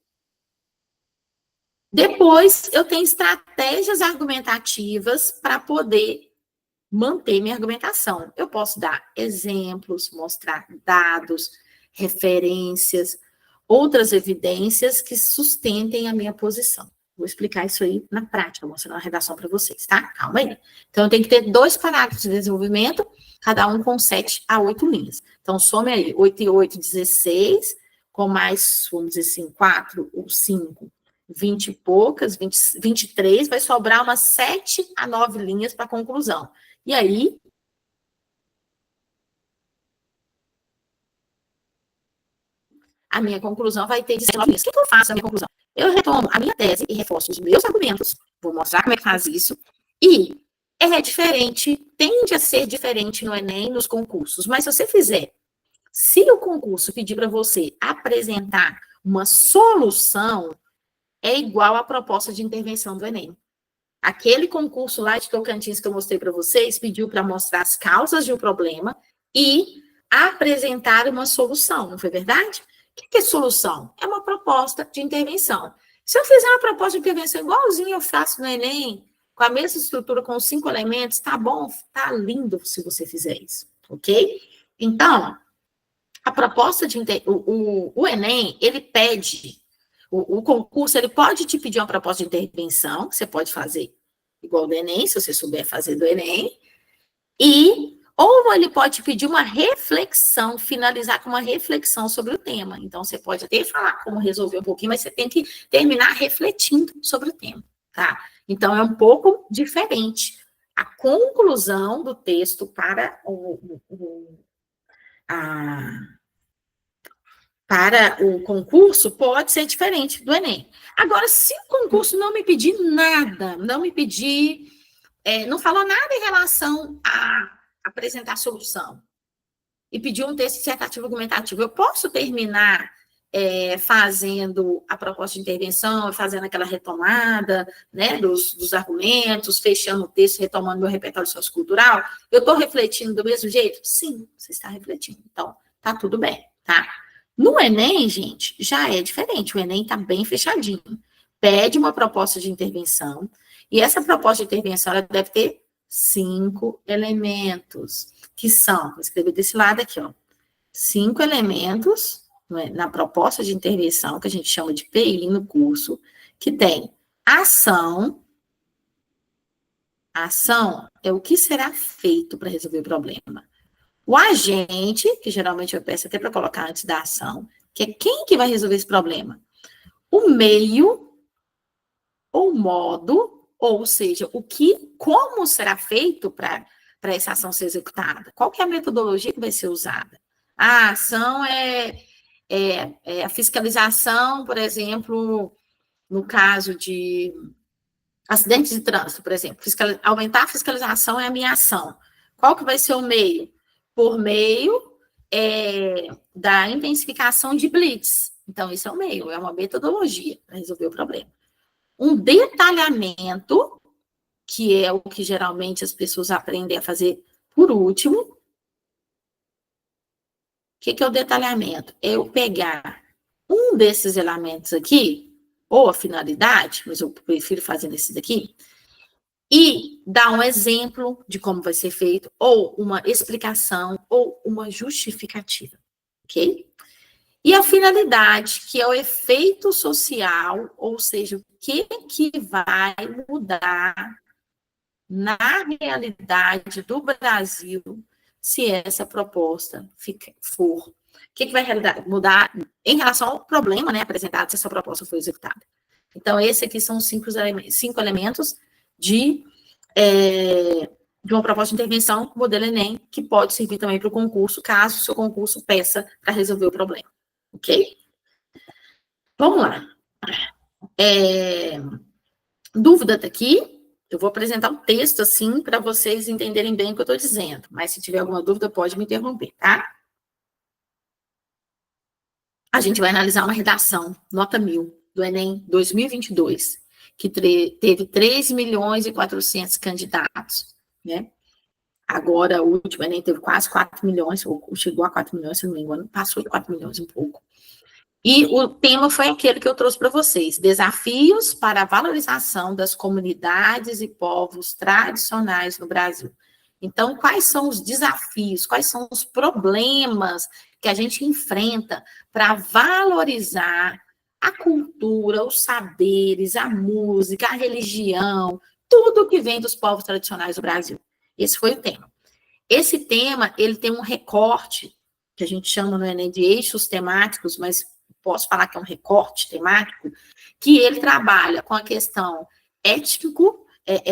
Depois eu tenho estratégias argumentativas para poder manter minha argumentação. Eu posso dar exemplos, mostrar dados, referências, outras evidências que sustentem a minha posição. Vou explicar isso aí na prática, mostrando a redação para vocês, tá? Calma aí. Então, eu tenho que ter 2 parágrafos de desenvolvimento, cada um com 7 a 8 linhas. Então, some aí, 8 e 8, 16, com mais, vamos dizer assim, 4 ou 5, 20 e poucas, 23, vai sobrar umas 7 a 9 linhas para conclusão. E aí, a minha conclusão vai ter 19 linhas. O que eu faço na minha conclusão? Eu retomo a minha tese e reforço os meus argumentos, vou mostrar como é que faz isso, e é diferente, tende a ser diferente no Enem, nos concursos, mas se você fizer, se o concurso pedir para você apresentar uma solução, é igual à proposta de intervenção do Enem. Aquele concurso lá de Tocantins que eu mostrei para vocês, pediu para mostrar as causas de um problema e apresentar uma solução, não foi verdade? O que é solução? É uma proposta de intervenção. Se eu fizer uma proposta de intervenção igualzinho eu faço no Enem, com a mesma estrutura, com os 5 elementos, tá bom, tá lindo se você fizer isso, ok? Então, a proposta de o Enem, ele pede, o concurso, ele pode te pedir uma proposta de intervenção, que você pode fazer igual do Enem, se você souber fazer do Enem, ou ele pode pedir uma reflexão, finalizar com uma reflexão sobre o tema. Então, você pode até falar como resolver um pouquinho, mas você tem que terminar refletindo sobre o tema, tá? Então, é um pouco diferente. A conclusão do texto para para o concurso pode ser diferente do Enem. Agora, se o concurso não me pedir nada, não me pedir, não falou nada em relação a apresentar solução, e pedir um texto dissertativo argumentativo, eu posso terminar fazendo a proposta de intervenção, fazendo aquela retomada, né, dos argumentos, fechando o texto, retomando meu repertório sociocultural, eu estou refletindo do mesmo jeito? Sim, você está refletindo. Então, tá tudo bem, tá? No Enem, gente, já é diferente. O Enem está bem fechadinho. Pede uma proposta de intervenção, e essa proposta de intervenção ela deve ter 5 elementos, que são, vou escrever desse lado aqui, ó, 5 elementos na proposta de intervenção, que a gente chama de PI no curso, que tem ação. A ação é o que será feito para resolver o problema. O agente, que geralmente eu peço até para colocar antes da ação, que é quem que vai resolver esse problema. O meio, ou modo, ou seja, como será feito para essa ação ser executada. Qual que é a metodologia que vai ser usada? A ação é a fiscalização, por exemplo, no caso de acidentes de trânsito, por exemplo. Aumentar a fiscalização é a minha ação. Qual que vai ser o meio? Por meio da intensificação de blitz. Então, isso é o meio, é uma metodologia para resolver o problema. Um detalhamento, que é o que geralmente as pessoas aprendem a fazer por último. O que é o detalhamento? É eu pegar um desses elementos aqui, ou a finalidade, mas eu prefiro fazer nesses daqui, e dar um exemplo de como vai ser feito, ou uma explicação, ou uma justificativa, ok? E a finalidade, que é o efeito social, ou seja, o que vai mudar na realidade do Brasil se essa proposta for. O que vai mudar em relação ao problema, né, apresentado se essa proposta for executada. Então, esse aqui são os 5 elementos de uma proposta de intervenção, modelo Enem, que pode servir também para o concurso, caso o seu concurso peça para resolver o problema. Ok? Vamos lá. Dúvida está aqui? Eu vou apresentar um texto, assim, para vocês entenderem bem o que eu estou dizendo. Mas, se tiver alguma dúvida, pode me interromper, tá? A gente vai analisar uma redação, nota 1000, do Enem 2022, que teve 3.400.000 candidatos, né? Agora, o último Enem teve quase 4 milhões, ou chegou a 4 milhões, se não me engano, passou de 4 milhões um pouco. E o tema foi aquele que eu trouxe para vocês: desafios para a valorização das comunidades e povos tradicionais no Brasil. Então, quais são os desafios, quais são os problemas que a gente enfrenta para valorizar a cultura, os saberes, a música, a religião, tudo que vem dos povos tradicionais do Brasil? Esse foi o tema. Esse tema, ele tem um recorte, que a gente chama no Enem de eixos temáticos, mas posso falar que é um recorte temático, que ele trabalha com a questão étnico,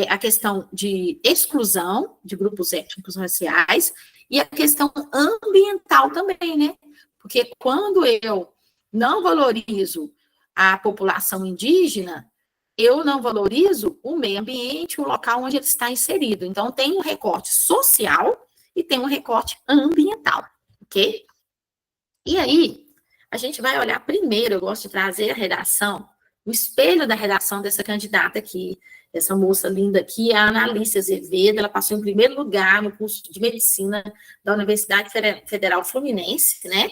a questão de exclusão de grupos étnicos raciais e a questão ambiental também, né? Porque quando eu não valorizo a população indígena, eu não valorizo o meio ambiente, o local onde ele está inserido. Então, tem um recorte social e tem um recorte ambiental, ok? E aí, a gente vai olhar primeiro, eu gosto de trazer a redação, o espelho da redação dessa candidata aqui, essa moça linda aqui, a Ana Alice Azevedo. Ela passou em primeiro lugar no curso de medicina da Universidade Federal Fluminense, né?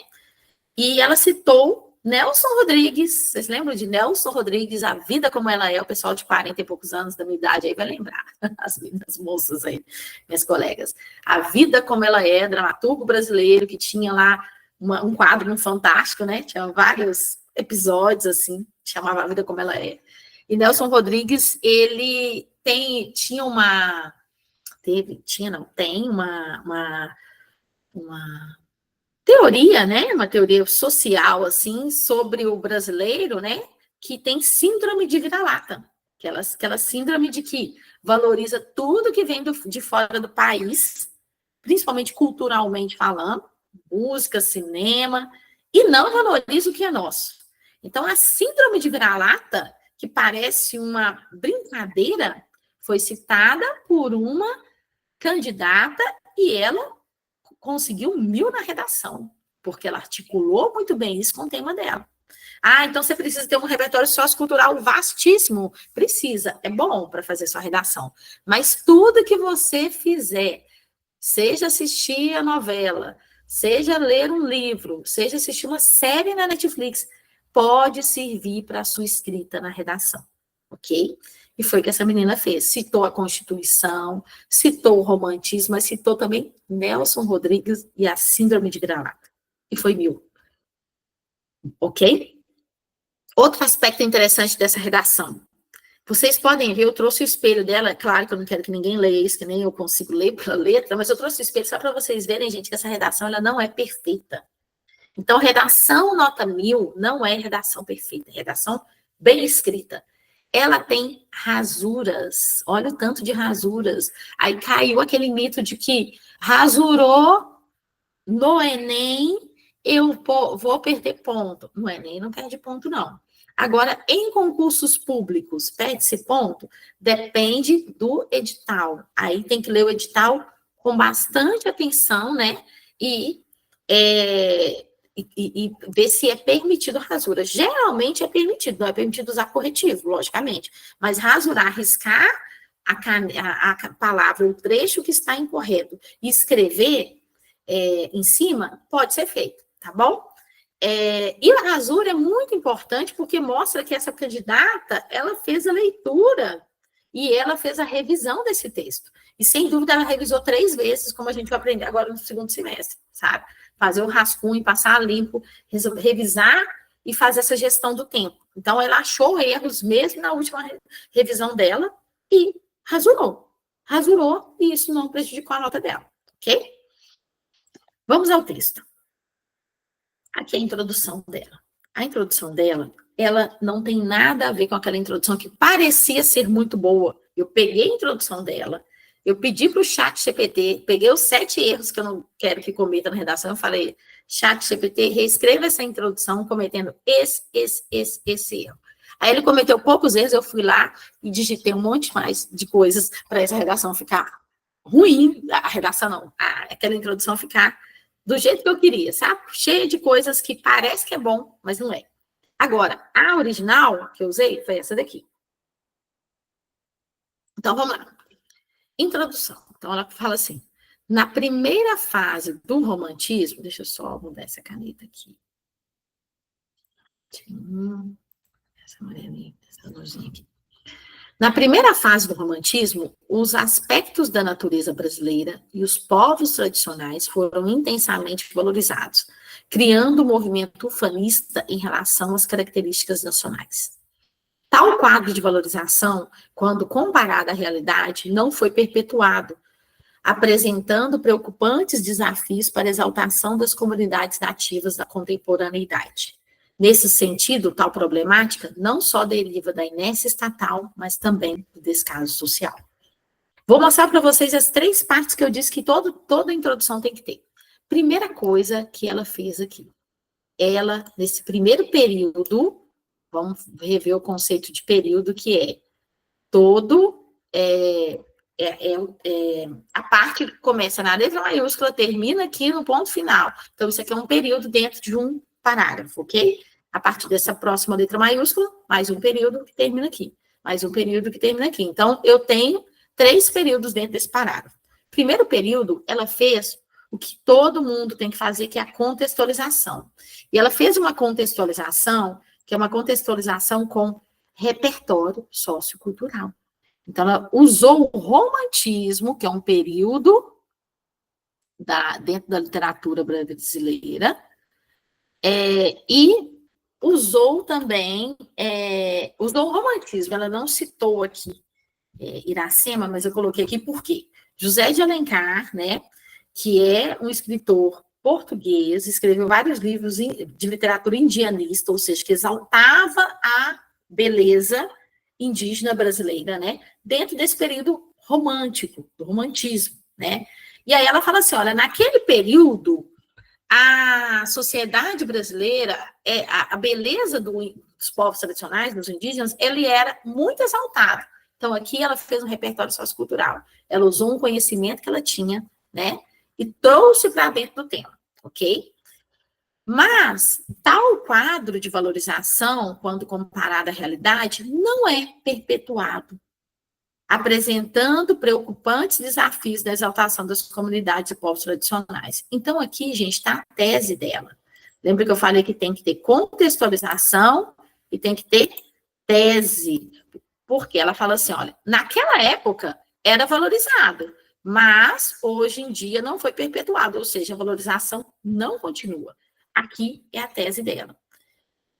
E ela citou Nelson Rodrigues. Vocês lembram de Nelson Rodrigues, A Vida Como Ela É? O pessoal de 40 e poucos anos da minha idade aí vai lembrar, as moças aí, minhas colegas. A Vida Como Ela É, dramaturgo brasileiro, que tinha lá um quadro no Fantástico, né? Tinha vários episódios, assim, chamava A Vida Como Ela É. E Nelson Rodrigues, ele tem uma teoria, né? Uma teoria social, assim, sobre o brasileiro, né? Que tem síndrome de vira-lata. Aquela síndrome de que valoriza tudo que vem de fora do país, principalmente culturalmente falando, música, cinema, e não valoriza o que é nosso. Então, a síndrome de vira-lata, que parece uma brincadeira, foi citada por uma candidata e ela conseguiu 1000 na redação, porque ela articulou muito bem isso com o tema dela. Ah, então você precisa ter um repertório sociocultural vastíssimo. Precisa, é bom para fazer sua redação. Mas tudo que você fizer, seja assistir a novela, seja ler um livro, seja assistir uma série na Netflix, pode servir para a sua escrita na redação, ok? E foi o que essa menina fez. Citou a Constituição, citou o romantismo, mas citou também Nelson Rodrigues e a Síndrome de Vira-Lata. E foi 1000. Ok? Outro aspecto interessante dessa redação. Vocês podem ver, eu trouxe o espelho dela, é claro que eu não quero que ninguém leia isso, que nem eu consigo ler pela letra, mas eu trouxe o espelho só para vocês verem, gente, que essa redação ela não é perfeita. Então, redação nota 1000 não é redação perfeita, é redação bem escrita. Ela tem rasuras, olha o tanto de rasuras. Aí caiu aquele mito de que rasurou no Enem, eu vou perder ponto. No Enem não perde ponto, não. Agora, em concursos públicos, perde-se ponto? Depende do edital. Aí tem que ler o edital com bastante atenção, né? E ver se é permitido rasura. Geralmente é permitido, não é permitido usar corretivo, logicamente. Mas rasurar, riscar a palavra, o trecho que está incorreto, e escrever em cima, pode ser feito, tá bom? E a rasura é muito importante porque mostra que essa candidata, ela fez a leitura e ela fez a revisão desse texto. E, sem dúvida, ela revisou 3 vezes, como a gente vai aprender agora no segundo semestre, sabe? Fazer o rascunho, passar a limpo, revisar e fazer essa gestão do tempo. Então, ela achou erros mesmo na última revisão dela e rasurou. Rasurou e isso não prejudicou a nota dela, ok? Vamos ao texto. Aqui é a introdução dela. A introdução dela, ela não tem nada a ver com aquela introdução que parecia ser muito boa. Eu peguei a introdução dela, eu pedi para o ChatGPT, peguei os 7 erros que eu não quero que cometa na redação, eu falei, ChatGPT, reescreva essa introdução cometendo esse erro. Aí ele cometeu poucos erros, eu fui lá e digitei um monte mais de coisas para essa redação ficar ruim, a redação não, aquela introdução ficar do jeito que eu queria, sabe? Cheia de coisas que parece que é bom, mas não é. Agora, a original que eu usei foi essa daqui. Então, vamos lá. Introdução. Então, ela fala assim, na primeira fase do romantismo, deixa eu só mudar essa caneta aqui. Essa amarelinha, essa luzinha aqui. Na primeira fase do romantismo, os aspectos da natureza brasileira e os povos tradicionais foram intensamente valorizados, criando um movimento ufanista em relação às características nacionais. Tal quadro de valorização, quando comparado à realidade, não foi perpetuado, apresentando preocupantes desafios para a exaltação das comunidades nativas da contemporaneidade. Nesse sentido, tal problemática não só deriva da inércia estatal, mas também do descaso social. Vou mostrar para vocês as 3 partes que eu disse que toda introdução tem que ter. Primeira coisa que ela fez aqui. Ela, nesse primeiro período, vamos rever o conceito de período, que é todo... a parte que começa na letra maiúscula, termina aqui no ponto final. Então, isso aqui é um período dentro de um parágrafo, ok? A partir dessa próxima letra maiúscula, mais um período que termina aqui. Mais um período que termina aqui. Então, eu tenho 3 períodos dentro desse parágrafo. Primeiro período, ela fez o que todo mundo tem que fazer, que é a contextualização. E ela fez uma contextualização, que é uma contextualização com repertório sociocultural. Então, ela usou o romantismo, que é um período dentro da literatura brasileira, e usou também, usou o romantismo. Ela não citou aqui Iracema, mas eu coloquei aqui por quê? José de Alencar, né, que é um escritor português, escreveu vários livros de literatura indianista, ou seja, que exaltava a beleza indígena brasileira, né, dentro desse período romântico, do romantismo, né. E aí ela fala assim, olha, naquele período, a sociedade brasileira, a beleza dos povos tradicionais, dos indígenas, ele era muito exaltada. Então, aqui ela fez um repertório sociocultural. Ela usou um conhecimento que ela tinha, né, e trouxe para dentro do tema, ok? Mas tal quadro de valorização, quando comparado à realidade, não é perpetuado, apresentando preocupantes desafios da exaltação das comunidades e povos tradicionais. Então, aqui, gente, está a tese dela. Lembra que eu falei que tem que ter contextualização e tem que ter tese. Porque ela fala assim, olha, naquela época era valorizado, mas hoje em dia não foi perpetuado, ou seja, a valorização não continua. Aqui é a tese dela.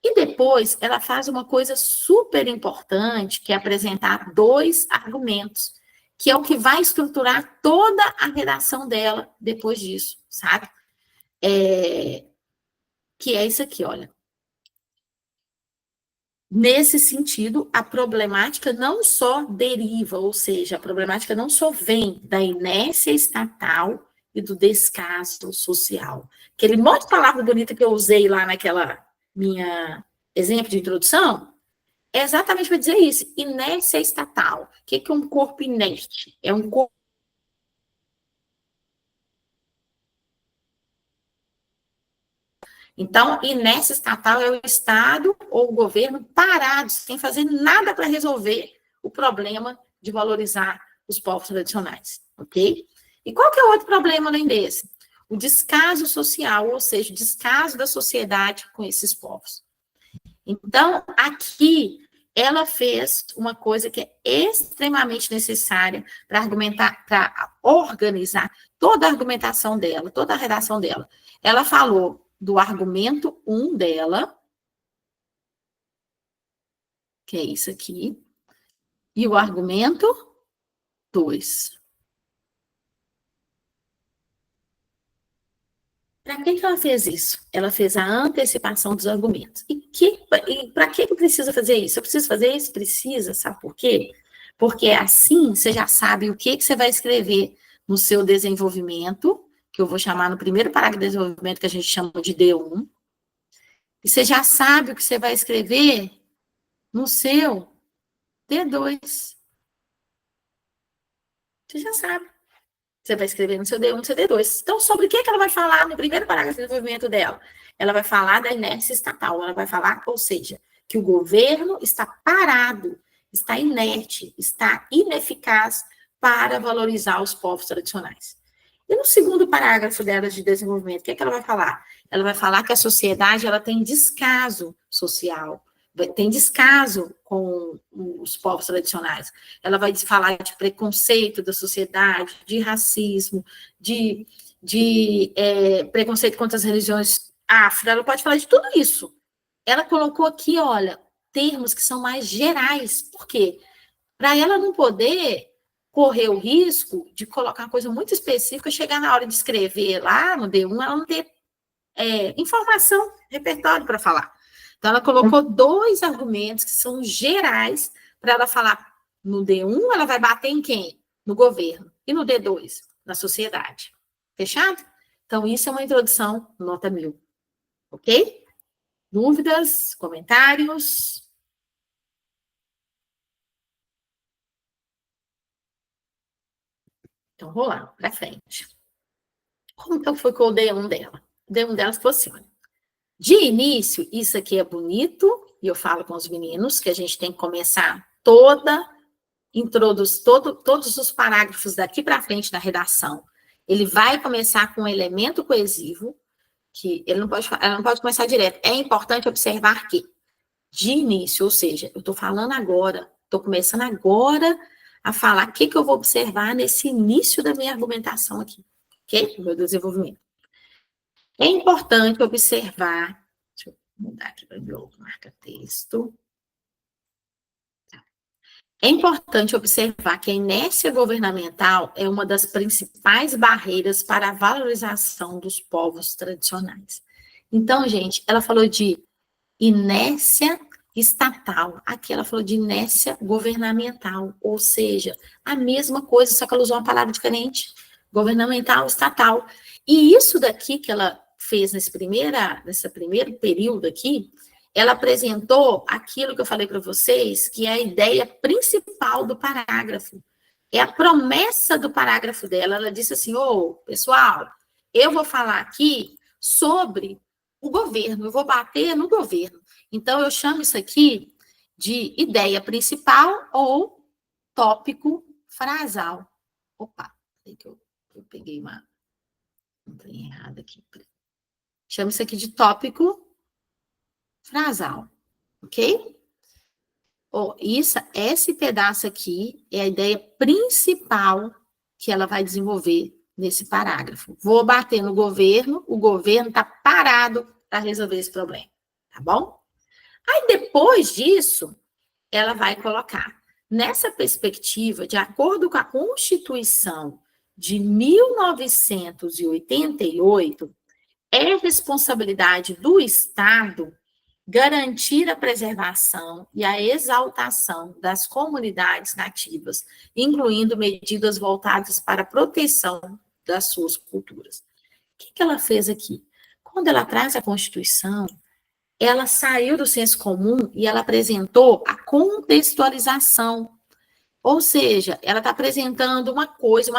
E depois ela faz uma coisa super importante, que é apresentar 2 argumentos, que é o que vai estruturar toda a redação dela depois disso, sabe? Que é isso aqui, olha. Nesse sentido, a problemática não só deriva, ou seja, a problemática não só vem da inércia estatal e do descaso social. Aquele monte de palavra bonita que eu usei lá naquela minha exemplo de introdução, é exatamente para dizer isso, inércia estatal. O que é um corpo inerte? É um corpo. Então, inércia estatal é o Estado ou o governo parados, sem fazer nada para resolver o problema de valorizar os povos tradicionais, ok? E qual que é o outro problema além desse? O descaso social, ou seja, o descaso da sociedade com esses povos. Então, aqui, ela fez uma coisa que é extremamente necessária para argumentar, para organizar toda a argumentação dela, toda a redação dela. Ela falou do argumento 1 dela, que é isso aqui, e o argumento 2. Para que ela fez isso? Ela fez a antecipação dos argumentos. E para que precisa fazer isso? Eu preciso fazer isso? Precisa, sabe por quê? Porque assim você já sabe o que você vai escrever no seu desenvolvimento, que eu vou chamar no primeiro parágrafo de desenvolvimento, que a gente chama de D1, e você já sabe o que você vai escrever no seu D2. Você já sabe. Você vai escrever no seu D1, no seu D2. Então, sobre o que ela vai falar no primeiro parágrafo de desenvolvimento dela? Ela vai falar da inércia estatal. Ela vai falar, ou seja, que o governo está parado, está inerte, está ineficaz para valorizar os povos tradicionais. E no segundo parágrafo dela de desenvolvimento, o que ela vai falar? Ela vai falar que a sociedade ela tem descaso social, tem descaso com os povos tradicionais. Ela vai falar de preconceito da sociedade, de racismo, de preconceito contra as religiões afro. Ela pode falar de tudo isso. Ela colocou aqui, olha, termos que são mais gerais. Por quê? Para ela não poder correr o risco de colocar uma coisa muito específica, chegar na hora de escrever lá no D1, ela não ter informação, repertório para falar. Então, ela colocou 2 argumentos que são gerais para ela falar. No D1, ela vai bater em quem? No governo. E no D2? Na sociedade. Fechado? Então, isso é uma introdução, nota 1000. Ok? Dúvidas? Comentários? Então, vou lá, para frente. Como que foi com o D1 dela? O D1 dela ficou assim, olha. De início, isso aqui é bonito, e eu falo com os meninos que a gente tem que começar todos os parágrafos daqui para frente da redação. Ele vai começar com um elemento coesivo, que ela não pode começar direto. É importante observar que, de início, ou seja, eu estou falando agora, estou começando agora a falar o que eu vou observar nesse início da minha argumentação aqui, ok? Do meu desenvolvimento. É importante observar, deixa eu mudar aqui para o marca-texto. É importante observar que a inércia governamental é uma das principais barreiras para a valorização dos povos tradicionais. Então, gente, ela falou de inércia estatal, aqui ela falou de inércia governamental, ou seja, a mesma coisa, só que ela usou uma palavra diferente, governamental, estatal. E isso daqui que ela fez nesse primeiro período aqui, ela apresentou aquilo que eu falei para vocês, que é a ideia principal do parágrafo. É a promessa do parágrafo dela. Ela disse assim, pessoal, eu vou falar aqui sobre o governo, eu vou bater no governo. Então, eu chamo isso aqui de ideia principal ou tópico frasal. Opa, eu peguei um trem errado aqui. Chamo isso aqui de tópico frasal, ok? Esse pedaço aqui é a ideia principal que ela vai desenvolver nesse parágrafo. Vou bater no governo, o governo está parado para resolver esse problema, tá bom? Aí, depois disso, ela vai colocar, nessa perspectiva, de acordo com a Constituição de 1988, é responsabilidade do Estado garantir a preservação e a exaltação das comunidades nativas, incluindo medidas voltadas para a proteção das suas culturas. O que ela fez aqui? Quando ela traz a Constituição, ela saiu do senso comum e ela apresentou a contextualização. Ou seja, ela está apresentando uma coisa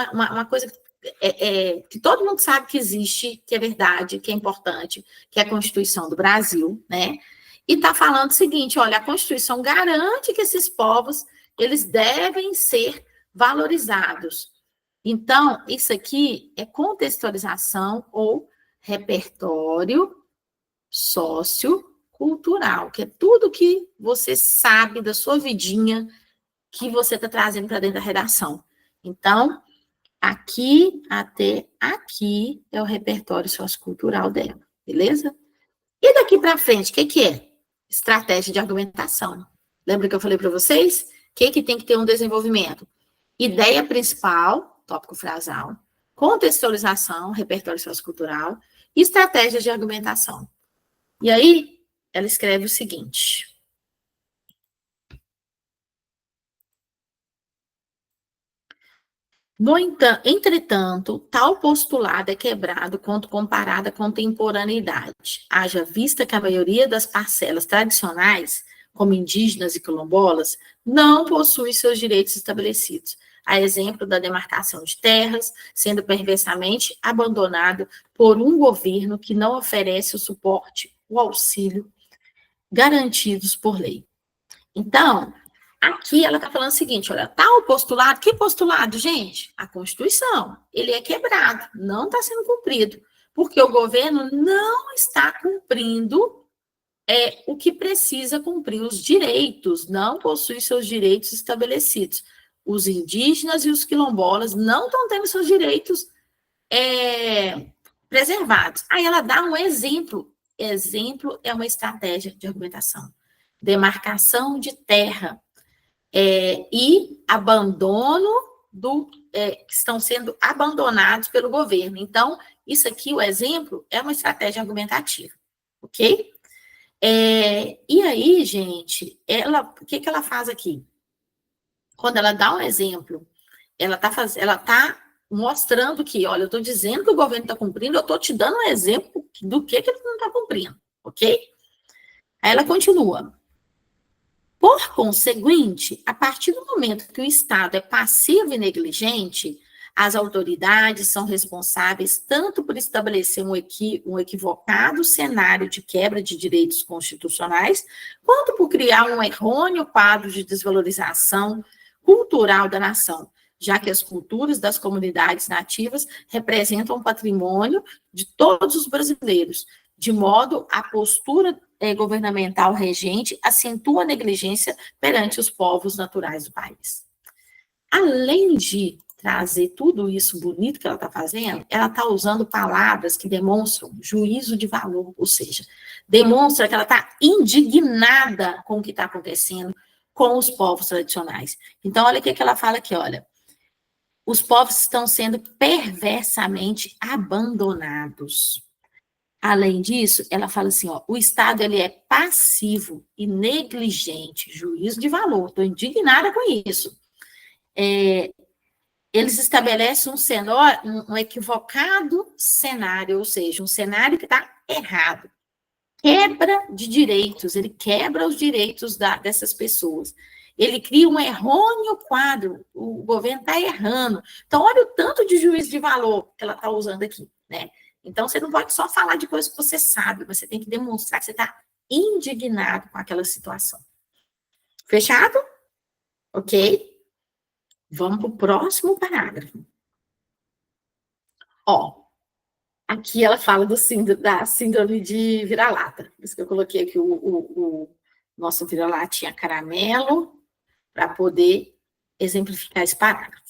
que todo mundo sabe que existe, que é verdade, que é importante, que é a Constituição do Brasil, né? E está falando o seguinte, olha, a Constituição garante que esses povos, eles devem ser valorizados. Então, isso aqui é contextualização ou repertório sociocultural, que é tudo que você sabe da sua vidinha que você está trazendo para dentro da redação. Então, aqui até aqui é o repertório sociocultural dela, beleza? E daqui para frente, o que é? Estratégia de argumentação. Lembra que eu falei para vocês? O que tem que ter um desenvolvimento? Ideia principal, tópico frasal, contextualização, repertório sociocultural, e estratégias de argumentação. E aí, ela escreve o seguinte. No entanto, entretanto, tal postulado é quebrado quando comparado à contemporaneidade, haja vista que a maioria das parcelas tradicionais, como indígenas e quilombolas, não possui seus direitos estabelecidos, a exemplo da demarcação de terras, sendo perversamente abandonado por um governo que não oferece o suporte, o auxílio garantidos por lei. Então, aqui ela está falando o seguinte, olha, tal postulado, que postulado, gente? A Constituição, ele é quebrado, não está sendo cumprido, porque o governo não está cumprindo o que precisa cumprir, os direitos, não possui seus direitos estabelecidos. Os indígenas e os quilombolas não estão tendo seus direitos preservados. Aí ela dá um exemplo. Exemplo é uma estratégia de argumentação. Demarcação de terra e abandono que estão sendo abandonados pelo governo. Então, isso aqui, o exemplo, é uma estratégia argumentativa, ok? E aí, gente, o que ela faz aqui? Quando ela dá um exemplo, ela está mostrando que, olha, eu estou dizendo que o governo está cumprindo, eu estou te dando um exemplo do que ele não está cumprindo, ok? Aí ela continua. Por conseguinte, a partir do momento que o Estado é passivo e negligente, as autoridades são responsáveis tanto por estabelecer um equivocado cenário de quebra de direitos constitucionais, quanto por criar um errôneo quadro de desvalorização cultural da nação, já que as culturas das comunidades nativas representam um patrimônio de todos os brasileiros, de modo a postura governamental regente acentua a negligência perante os povos naturais do país. Além de trazer tudo isso bonito que ela está fazendo, ela está usando palavras que demonstram juízo de valor, ou seja, demonstra que ela está indignada com o que está acontecendo com os povos tradicionais. Então, olha o que ela fala aqui, olha. Os povos estão sendo perversamente abandonados. Além disso, ela fala assim, ó, o Estado ele é passivo e negligente, juízo de valor, estou indignada com isso. Eles estabelecem um equivocado cenário, ou seja, um cenário que está errado. Quebra de direitos, ele quebra os direitos dessas pessoas. Ele cria um errôneo quadro, o governo está errando. Então, olha o tanto de juízo de valor que ela está usando aqui, né? Então, você não pode só falar de coisas que você sabe, você tem que demonstrar que você está indignado com aquela situação. Fechado? Ok? Vamos para o próximo parágrafo. Ó, aqui ela fala da síndrome de vira-lata. Por isso que eu coloquei aqui o nosso vira-latinha caramelo, para poder exemplificar esse parágrafo.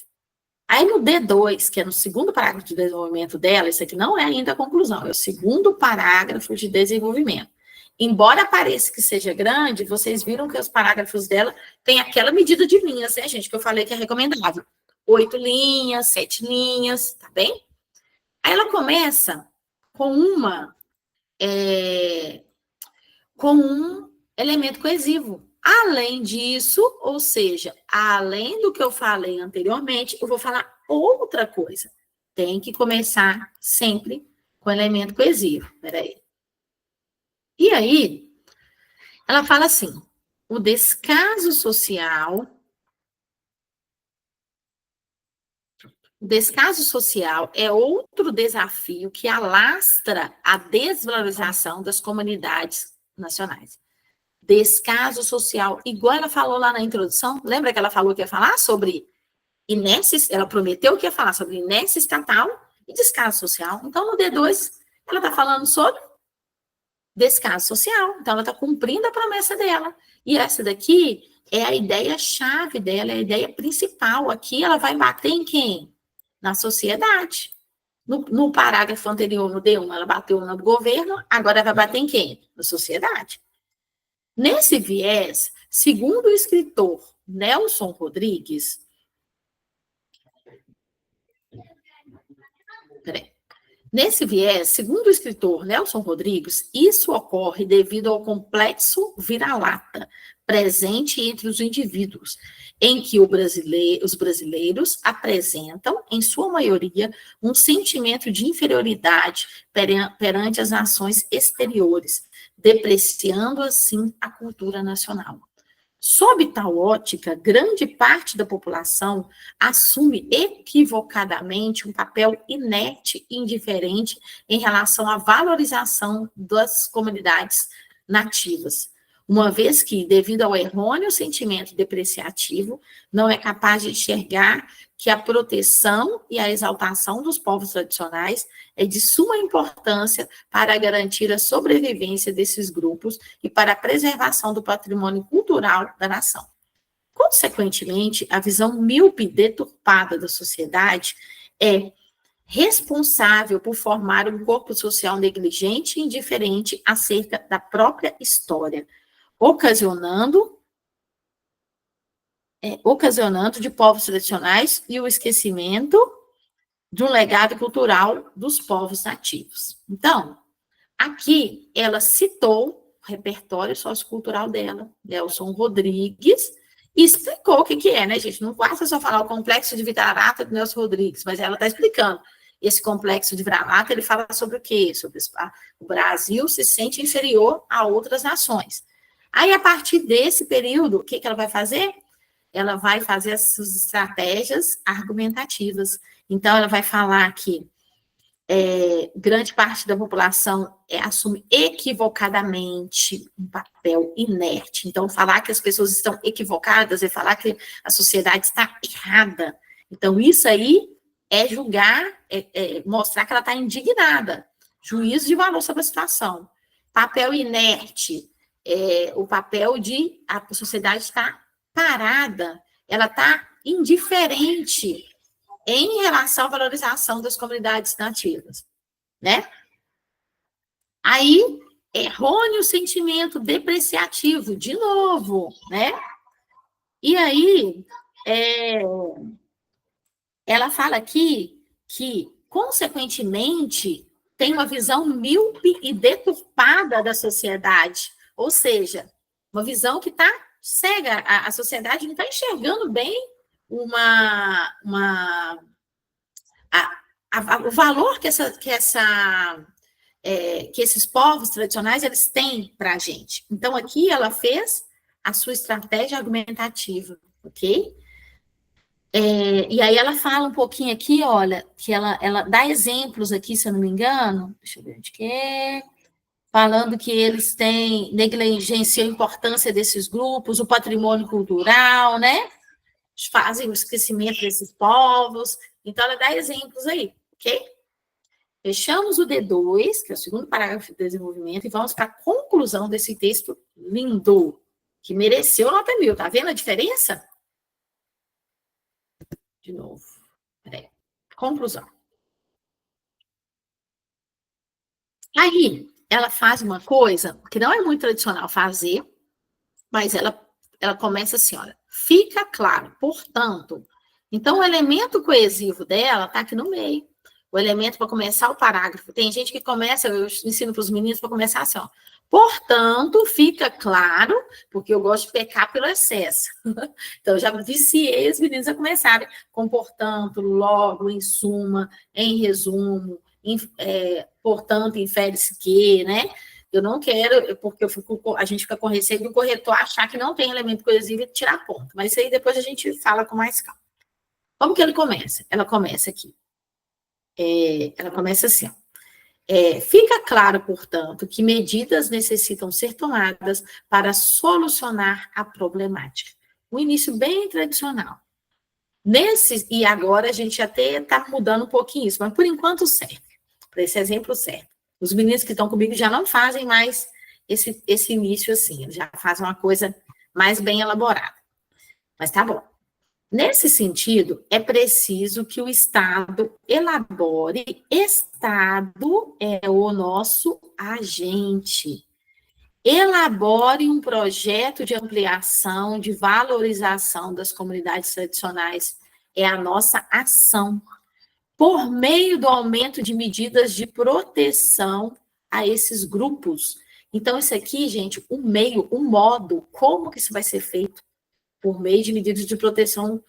Aí no D2, que é no segundo parágrafo de desenvolvimento dela, isso aqui não é ainda a conclusão, é o segundo parágrafo de desenvolvimento. Embora pareça que seja grande, vocês viram que os parágrafos dela têm aquela medida de linhas, né, gente, que eu falei que é recomendável. 8 linhas, 7 linhas, tá bem? Aí ela começa com um elemento coesivo. Além disso, ou seja, além do que eu falei anteriormente, eu vou falar outra coisa. Tem que começar sempre com elemento coesivo. Peraí. E aí, ela fala assim, o descaso social é outro desafio que alastra a desvalorização das comunidades nacionais. Descaso social, igual ela falou lá na introdução, lembra que ela falou que ia falar sobre inércia, ela prometeu que ia falar sobre inércia estatal e descaso social. Então, no D2, ela está falando sobre descaso social. Então, ela está cumprindo a promessa dela. E essa daqui é a ideia-chave dela, é a ideia principal. Aqui ela vai bater em quem? Na sociedade. No parágrafo anterior, no D1, ela bateu no governo, agora vai bater em quem? Na sociedade. Nesse viés, segundo o escritor Nelson Rodrigues, nesse viés, segundo o escritor Nelson Rodrigues, isso ocorre devido ao complexo vira-lata presente entre os indivíduos, em que os brasileiros apresentam, em sua maioria, um sentimento de inferioridade perante as nações exteriores, depreciando, assim, a cultura nacional. Sob tal ótica, grande parte da população assume equivocadamente um papel inerte e indiferente em relação à valorização das comunidades nativas, uma vez que, devido ao errôneo sentimento depreciativo, não é capaz de enxergar que a proteção e a exaltação dos povos tradicionais é de suma importância para garantir a sobrevivência desses grupos e para a preservação do patrimônio cultural da nação. Consequentemente, a visão míope deturpada da sociedade é responsável por formar um corpo social negligente e indiferente acerca da própria história, ocasionando de povos tradicionais e o esquecimento de um legado cultural dos povos nativos. Então, aqui ela citou o repertório sociocultural dela, Nelson Rodrigues, e explicou o que é, né, gente? Não basta só falar o complexo de vira-lata do Nelson Rodrigues, mas ela está explicando. Esse complexo de vira-lata, ele fala sobre o quê? Sobre o Brasil se sente inferior a outras nações. Aí, a partir desse período, o que ela vai fazer? Ela vai fazer as suas estratégias argumentativas. Então, ela vai falar que grande parte da população assume equivocadamente um papel inerte. Então, falar que as pessoas estão equivocadas é falar que a sociedade está errada. Então, isso aí é julgar, mostrar que ela está indignada. Juízo de valor sobre a situação. Papel inerte, o papel de a sociedade está parada, ela está indiferente em relação à valorização das comunidades nativas, né? Aí, errôneo sentimento depreciativo, de novo, né? E aí, ela fala aqui que, consequentemente, tem uma visão míope e deturpada da sociedade, ou seja, uma visão que está cega, a sociedade não está enxergando bem o valor que esses povos tradicionais eles têm para a gente. Então, aqui ela fez a sua estratégia argumentativa, ok? E aí ela fala um pouquinho aqui, olha, que ela dá exemplos aqui, se eu não me engano, deixa eu ver onde que é, falando que eles têm negligenciam a importância desses grupos, o patrimônio cultural, né? Fazem o esquecimento desses povos. Então, ela dá exemplos aí, ok? Fechamos o D2, que é o segundo parágrafo do desenvolvimento, e vamos para a conclusão desse texto lindo, que mereceu nota 1000. Tá vendo a diferença? De novo. Peraí. Conclusão. Aí, ela faz uma coisa que não é muito tradicional fazer, mas ela começa assim, olha, fica claro, portanto, então o elemento coesivo dela está aqui no meio. O elemento para começar o parágrafo. Tem gente que começa, eu ensino para os meninos para começar assim, ó. Portanto, fica claro, porque eu gosto de pecar pelo excesso. Então, eu já viciei os meninos a começarem com portanto, logo, em suma, em resumo, portanto, infere-se que, né? Eu não quero, porque a gente fica com receio do corretor achar que não tem elemento coesivo e tirar ponto. Mas isso aí depois a gente fala com mais calma. Como que ele começa? Ela começa aqui. Ela começa assim, ó. Fica claro, portanto, que medidas necessitam ser tomadas para solucionar a problemática. Um início bem tradicional. E agora a gente até está mudando um pouquinho isso, mas por enquanto serve. Para esse exemplo serve. Os meninos que estão comigo já não fazem mais esse início assim, eles já fazem uma coisa mais bem elaborada. Mas tá bom. Nesse sentido, é preciso que o Estado elabore. Estado é o nosso agente. Elabore um projeto de ampliação, de valorização das comunidades tradicionais. É a nossa ação. Por meio do aumento de medidas de proteção a esses grupos. Então, isso aqui, gente, o meio, o modo, como que isso vai ser feito? Por meio de medidas de proteção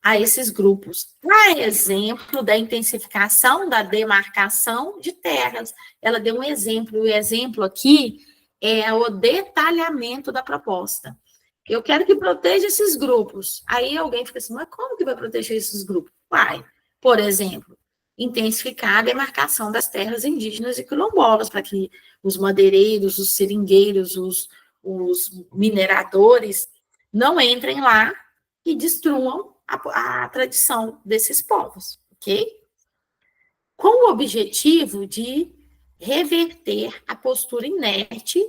a esses grupos. A exemplo da intensificação da demarcação de terras. Ela deu um exemplo, o exemplo aqui é o detalhamento da proposta. Eu quero que proteja esses grupos. Aí alguém fica assim, mas como que vai proteger esses grupos? Vai, por exemplo, intensificar a demarcação das terras indígenas e quilombolas, para que os madeireiros, os seringueiros, os mineradores não entrem lá e destruam a tradição desses povos, ok? Com o objetivo de reverter a postura inerte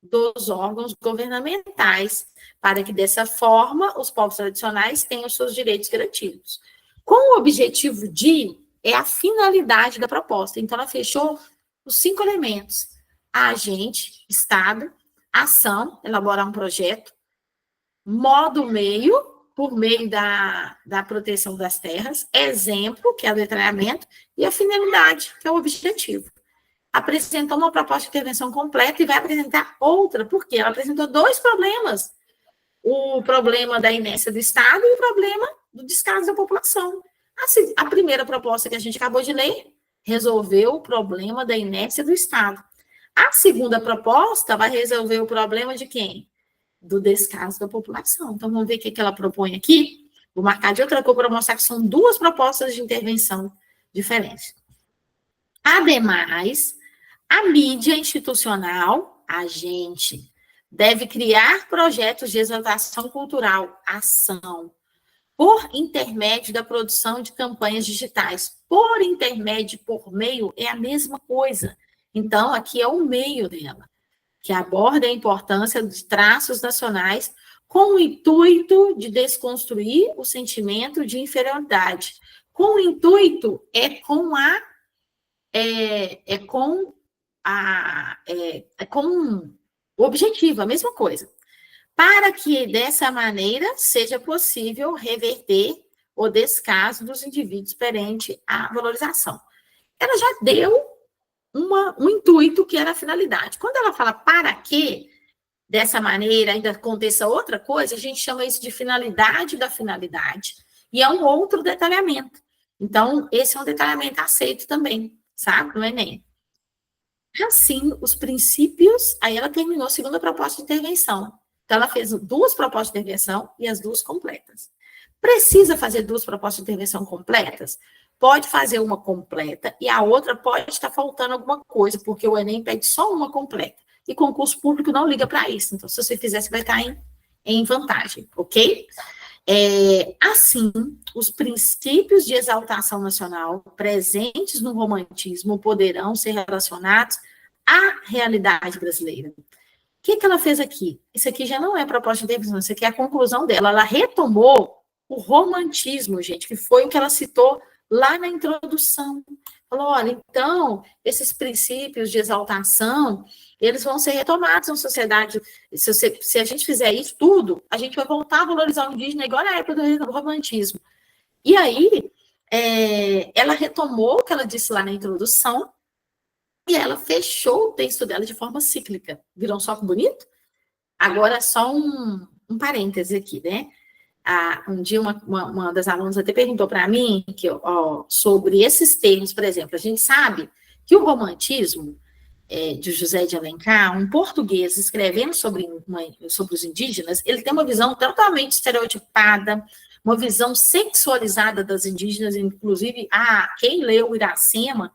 dos órgãos governamentais, para que, dessa forma, os povos tradicionais tenham seus direitos garantidos. Com o objetivo de, é a finalidade da proposta. Então, ela fechou os 5 elementos. A agente, Estado, ação, elaborar um projeto, modo meio, por meio da proteção das terras, exemplo, que é o detalhamento, e a finalidade, que é o objetivo. Apresentou uma proposta de intervenção completa e vai apresentar outra, porque ela apresentou 2 problemas. O problema da inércia do Estado e o problema do descaso da população. Assim, a primeira proposta que a gente acabou de ler resolveu o problema da inércia do Estado. A segunda proposta vai resolver o problema de quem? Do descaso da população. Então, vamos ver o que ela propõe aqui. Vou marcar de outra cor para mostrar que são 2 propostas de intervenção diferentes. Ademais, a mídia institucional, a gente, deve criar projetos de exaltação cultural, ação, por intermédio da produção de campanhas digitais. Por intermédio, por meio, é a mesma coisa. Então, aqui é o meio dela, que aborda a importância dos traços nacionais com o intuito de desconstruir o sentimento de inferioridade. Com o intuito com o objetivo, a mesma coisa. Para que, dessa maneira, seja possível reverter o descaso dos indivíduos perante a valorização. Ela já deu um intuito que era a finalidade. Quando ela fala para que, dessa maneira, ainda aconteça outra coisa, a gente chama isso de finalidade da finalidade, e é um outro detalhamento. Então, esse é um detalhamento aceito também, sabe, no Enem. Assim, os princípios, aí ela terminou a segunda proposta de intervenção. Então, ela fez 2 propostas de intervenção e as 2 completas. Precisa fazer 2 propostas de intervenção completas? Pode fazer uma completa e a outra pode estar faltando alguma coisa, porque o Enem pede só uma completa. E concurso público não liga para isso. Então, se você fizer, você vai estar em vantagem, ok? Assim, os princípios de exaltação nacional presentes no romantismo poderão ser relacionados à realidade brasileira. O que ela fez aqui? Isso aqui já não é proposta de intervenção, isso aqui é a conclusão dela. Ela retomou o romantismo, gente, que foi o que ela citou lá na introdução. Falou, olha, então, esses princípios de exaltação, eles vão ser retomados na sociedade. Se a gente fizer isso tudo, a gente vai voltar a valorizar o indígena igual na época do romantismo. E aí, ela retomou o que ela disse lá na introdução e ela fechou o texto dela de forma cíclica. Virou um soco bonito? Agora, só um parêntese aqui, né? Um dia uma das alunas até perguntou para mim sobre esses termos, por exemplo, a gente sabe que o romantismo de José de Alencar, um português escrevendo sobre os indígenas, ele tem uma visão totalmente estereotipada, uma visão sexualizada das indígenas, inclusive quem leu Iracema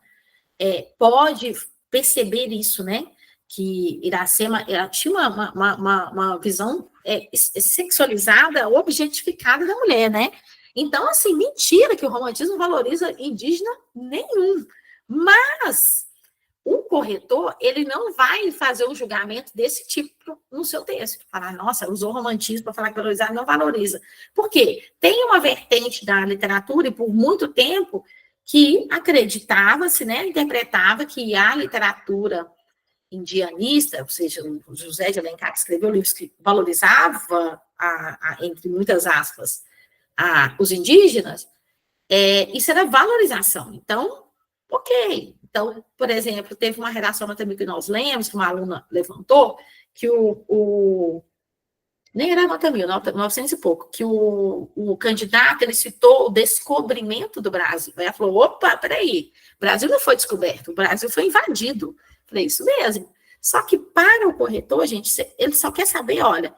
pode perceber isso, né? Que Iracema ela tinha uma visão sexualizada, objetificada da mulher, né? Então, assim, mentira que o romantismo valoriza indígena nenhum. Mas o corretor, ele não vai fazer um julgamento desse tipo no seu texto. Falar, nossa, usou romantismo para falar que valorizar, não valoriza. Por quê? Tem uma vertente da literatura, e por muito tempo, que acreditava-se, né, interpretava que a literatura indianista, ou seja, o José de Alencar, que escreveu livros que valorizava, entre muitas aspas, os indígenas, isso era valorização. Então, ok. Então, por exemplo, teve uma redação também que nós lemos, que uma aluna levantou, que nem era nota 1000, 900 e pouco, que o candidato, ele citou o descobrimento do Brasil. Aí ela falou, opa, peraí, o Brasil não foi descoberto, o Brasil foi invadido. Falei, isso mesmo. Só que para o corretor, gente, ele só quer saber, olha,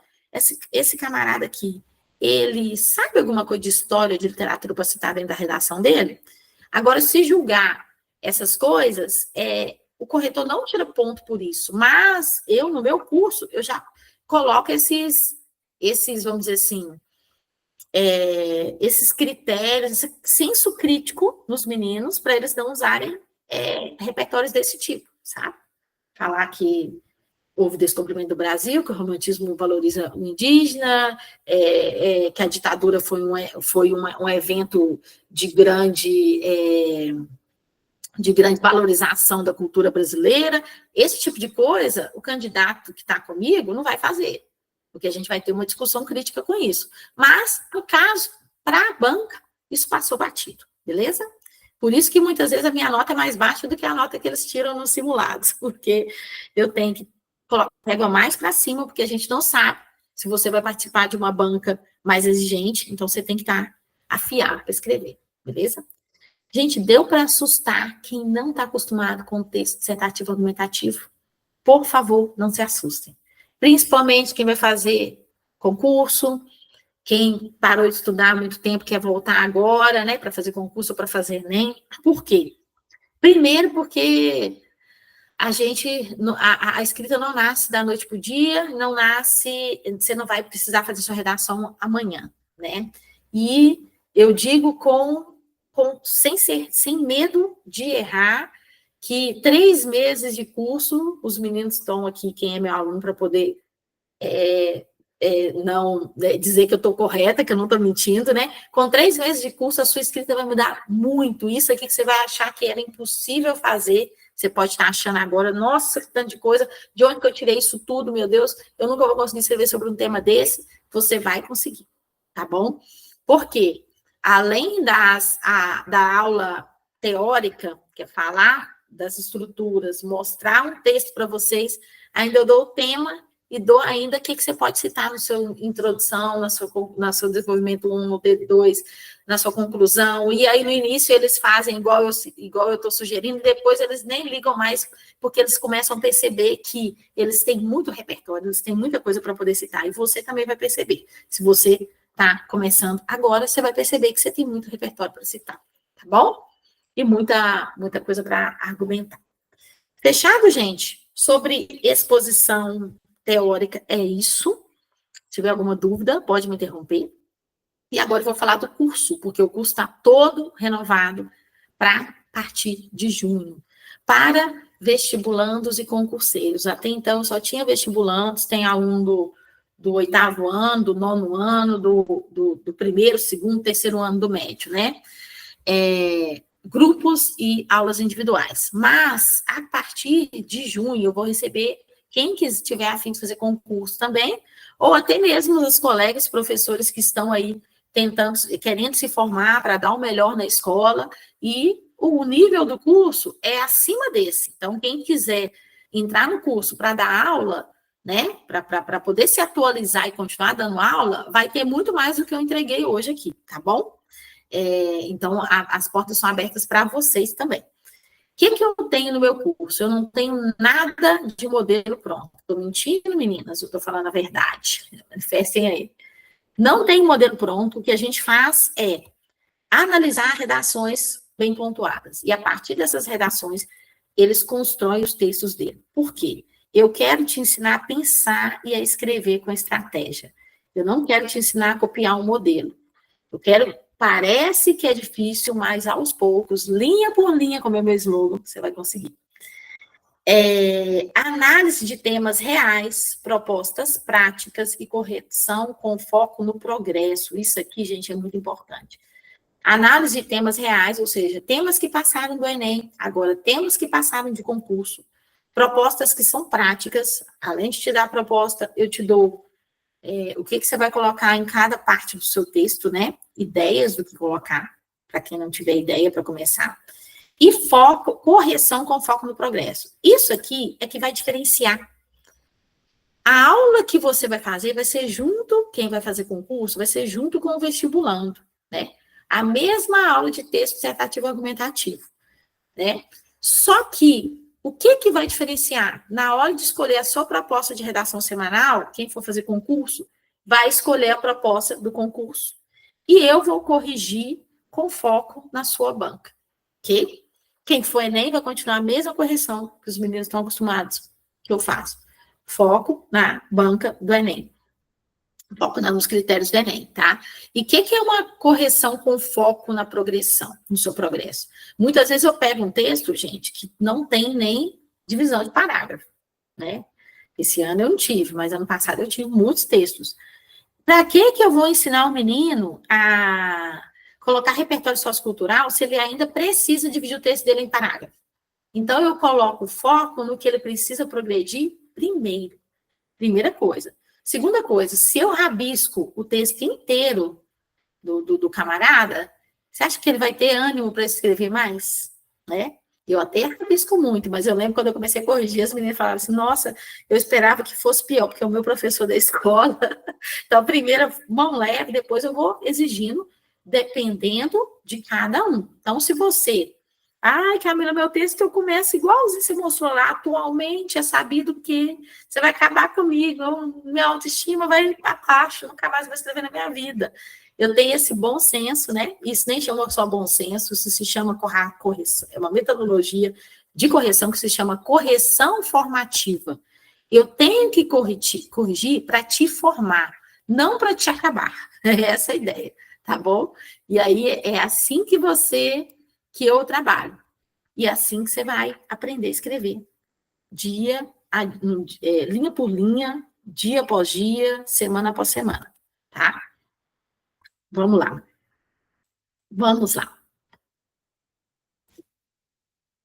esse camarada aqui, ele sabe alguma coisa de história, de literatura para citar dentro da redação dele? Agora, se julgar essas coisas, o corretor não tira ponto por isso, mas eu, no meu curso, eu já coloco esses vamos dizer assim, esses critérios, esse senso crítico nos meninos, para eles não usarem repertórios desse tipo, sabe? Falar que houve descobrimento do Brasil, que o romantismo valoriza o indígena, que a ditadura foi um evento de grande valorização da cultura brasileira. Esse tipo de coisa, o candidato que está comigo não vai fazer, porque a gente vai ter uma discussão crítica com isso. Mas, no caso, para a banca, isso passou batido, beleza? Por isso que muitas vezes a minha nota é mais baixa do que a nota que eles tiram nos simulados, porque eu tenho que colocar a régua mais para cima, porque a gente não sabe se você vai participar de uma banca mais exigente, então você tem que estar afiado para escrever, beleza? Gente, deu para assustar quem não está acostumado com o texto dissertativo argumentativo? Por favor, não se assustem. Principalmente quem vai fazer concurso, quem parou de estudar há muito tempo, quer voltar agora, né, para fazer concurso ou para fazer Enem. Por quê? Primeiro, porque a escrita não nasce da noite para o dia, não nasce, você não vai precisar fazer sua redação amanhã, né? E eu digo sem medo de errar, que 3 meses de curso, os meninos estão aqui, quem é meu aluno, para poder não dizer que eu estou correta, que eu não estou mentindo, né? Com 3 meses de curso, a sua escrita vai mudar muito. Isso aqui que você vai achar que era impossível fazer, você pode estar achando agora, nossa, que tanto de coisa, de onde que eu tirei isso tudo, meu Deus, eu nunca vou conseguir escrever sobre um tema desse. Você vai conseguir, tá bom? Por quê? Além da aula teórica, que é falar das estruturas, mostrar um texto para vocês, ainda eu dou o tema e dou ainda o que você pode citar no seu introdução, no seu desenvolvimento 1, no D2, na sua conclusão, e aí no início eles fazem igual eu estou sugerindo, e depois eles nem ligam mais, porque eles começam a perceber que eles têm muito repertório, eles têm muita coisa para poder citar, e você também vai perceber. Se você está começando agora, você vai perceber que você tem muito repertório para citar, tá bom? E muita coisa para argumentar. Fechado, gente? Sobre exposição teórica, é isso. Se tiver alguma dúvida, pode me interromper. E agora eu vou falar do curso, porque o curso está todo renovado para partir de junho, para vestibulandos e concurseiros. Até então, só tinha vestibulandos, tem aluno do 8º ano, do 9º ano, do primeiro, segundo, terceiro ano do médio, né? Grupos e aulas individuais. Mas, a partir de junho, eu vou receber quem tiver a fim de fazer concurso também, ou até mesmo os colegas professores que estão aí querendo se formar para dar o melhor na escola, e o nível do curso é acima desse. Então, quem quiser entrar no curso para dar aula, né, para poder se atualizar e continuar dando aula, vai ter muito mais do que eu entreguei hoje aqui, tá bom? Então, as portas são abertas para vocês também. O que eu tenho no meu curso? Eu não tenho nada de modelo pronto. Estou mentindo, meninas? Eu estou falando a verdade. Manifestem aí. Não tem modelo pronto. O que a gente faz é analisar redações bem pontuadas. E, a partir dessas redações, eles constroem os textos dele. Por quê? Eu quero te ensinar a pensar e a escrever com estratégia. Eu não quero te ensinar a copiar um modelo. Parece que é difícil, mas aos poucos, linha por linha, como é o meu slogan, você vai conseguir. Análise de temas reais, propostas práticas e correção com foco no progresso. Isso aqui, gente, é muito importante. Análise de temas reais, ou seja, temas que passaram do Enem, agora temas que passaram de concurso, propostas que são práticas. Além de te dar a proposta, eu te dou o que você vai colocar em cada parte do seu texto, né? Ideias do que colocar, para quem não tiver ideia para começar. E correção com foco no progresso. Isso aqui é que vai diferenciar. A aula que você vai fazer vai ser junto, quem vai fazer concurso, vai ser junto com o vestibulando, né? A mesma aula de texto dissertativo argumentativo, né? Só que o que vai diferenciar? Na hora de escolher a sua proposta de redação semanal, quem for fazer concurso, vai escolher a proposta do concurso. E eu vou corrigir com foco na sua banca, ok? Quem for Enem vai continuar a mesma correção que os meninos estão acostumados, que eu faço. Foco na banca do Enem. Foco nos critérios do Enem, tá? E o que é uma correção com foco na progressão, no seu progresso? Muitas vezes eu pego um texto, gente, que não tem nem divisão de parágrafo, né? Esse ano eu não tive, mas ano passado eu tive muitos textos. Para que eu vou ensinar o menino a colocar repertório sociocultural se ele ainda precisa dividir o texto dele em parágrafo? Então, eu coloco foco no que ele precisa progredir primeiro. Primeira coisa. Segunda coisa, se eu rabisco o texto inteiro do camarada, você acha que ele vai ter ânimo para escrever mais? Né? Eu até rabisco muito, mas eu lembro quando eu comecei a corrigir, as meninas falavam assim, nossa, eu esperava que fosse pior, porque é o meu professor da escola. Então, primeiro, mão leve, depois eu vou exigindo, dependendo de cada um. Então, se você... Ai, Camila, meu texto eu começo igualzinho você mostrou lá, atualmente é sabido que você vai acabar comigo, minha autoestima vai abaixo, nunca mais vou escrever na minha vida. Eu tenho esse bom senso, né? Isso nem chama só bom senso, isso se chama correção. É uma metodologia de correção que se chama correção formativa. Eu tenho que corrigir para te formar, não para te acabar. É essa a ideia, tá bom? E aí é assim que eu trabalho. E é assim que você vai aprender a escrever. Linha por linha, dia após dia, semana após semana, tá? Vamos lá. Vamos lá.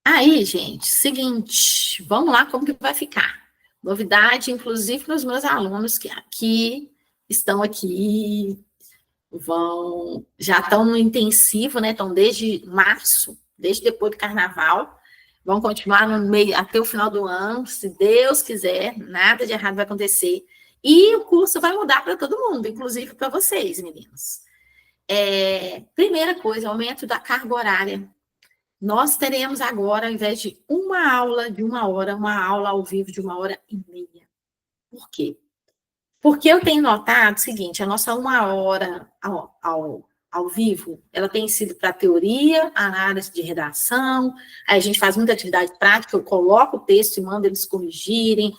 Aí, gente, seguinte, vamos lá como que vai ficar. Novidade, inclusive, para os meus alunos que estão aqui, já estão no intensivo, né? Estão desde março, desde depois do carnaval, vão continuar no meio até o final do ano, se Deus quiser, nada de errado vai acontecer. E o curso vai mudar para todo mundo, inclusive para vocês, meninos. Primeira coisa, aumento da carga horária. Nós teremos agora, ao invés de uma aula de 1 hora, uma aula ao vivo de 1h30. Por quê? Porque eu tenho notado o seguinte, a nossa 1 hora ao vivo, ela tem sido para teoria, análise de redação, aí a gente faz muita atividade prática, eu coloco o texto e mando eles corrigirem,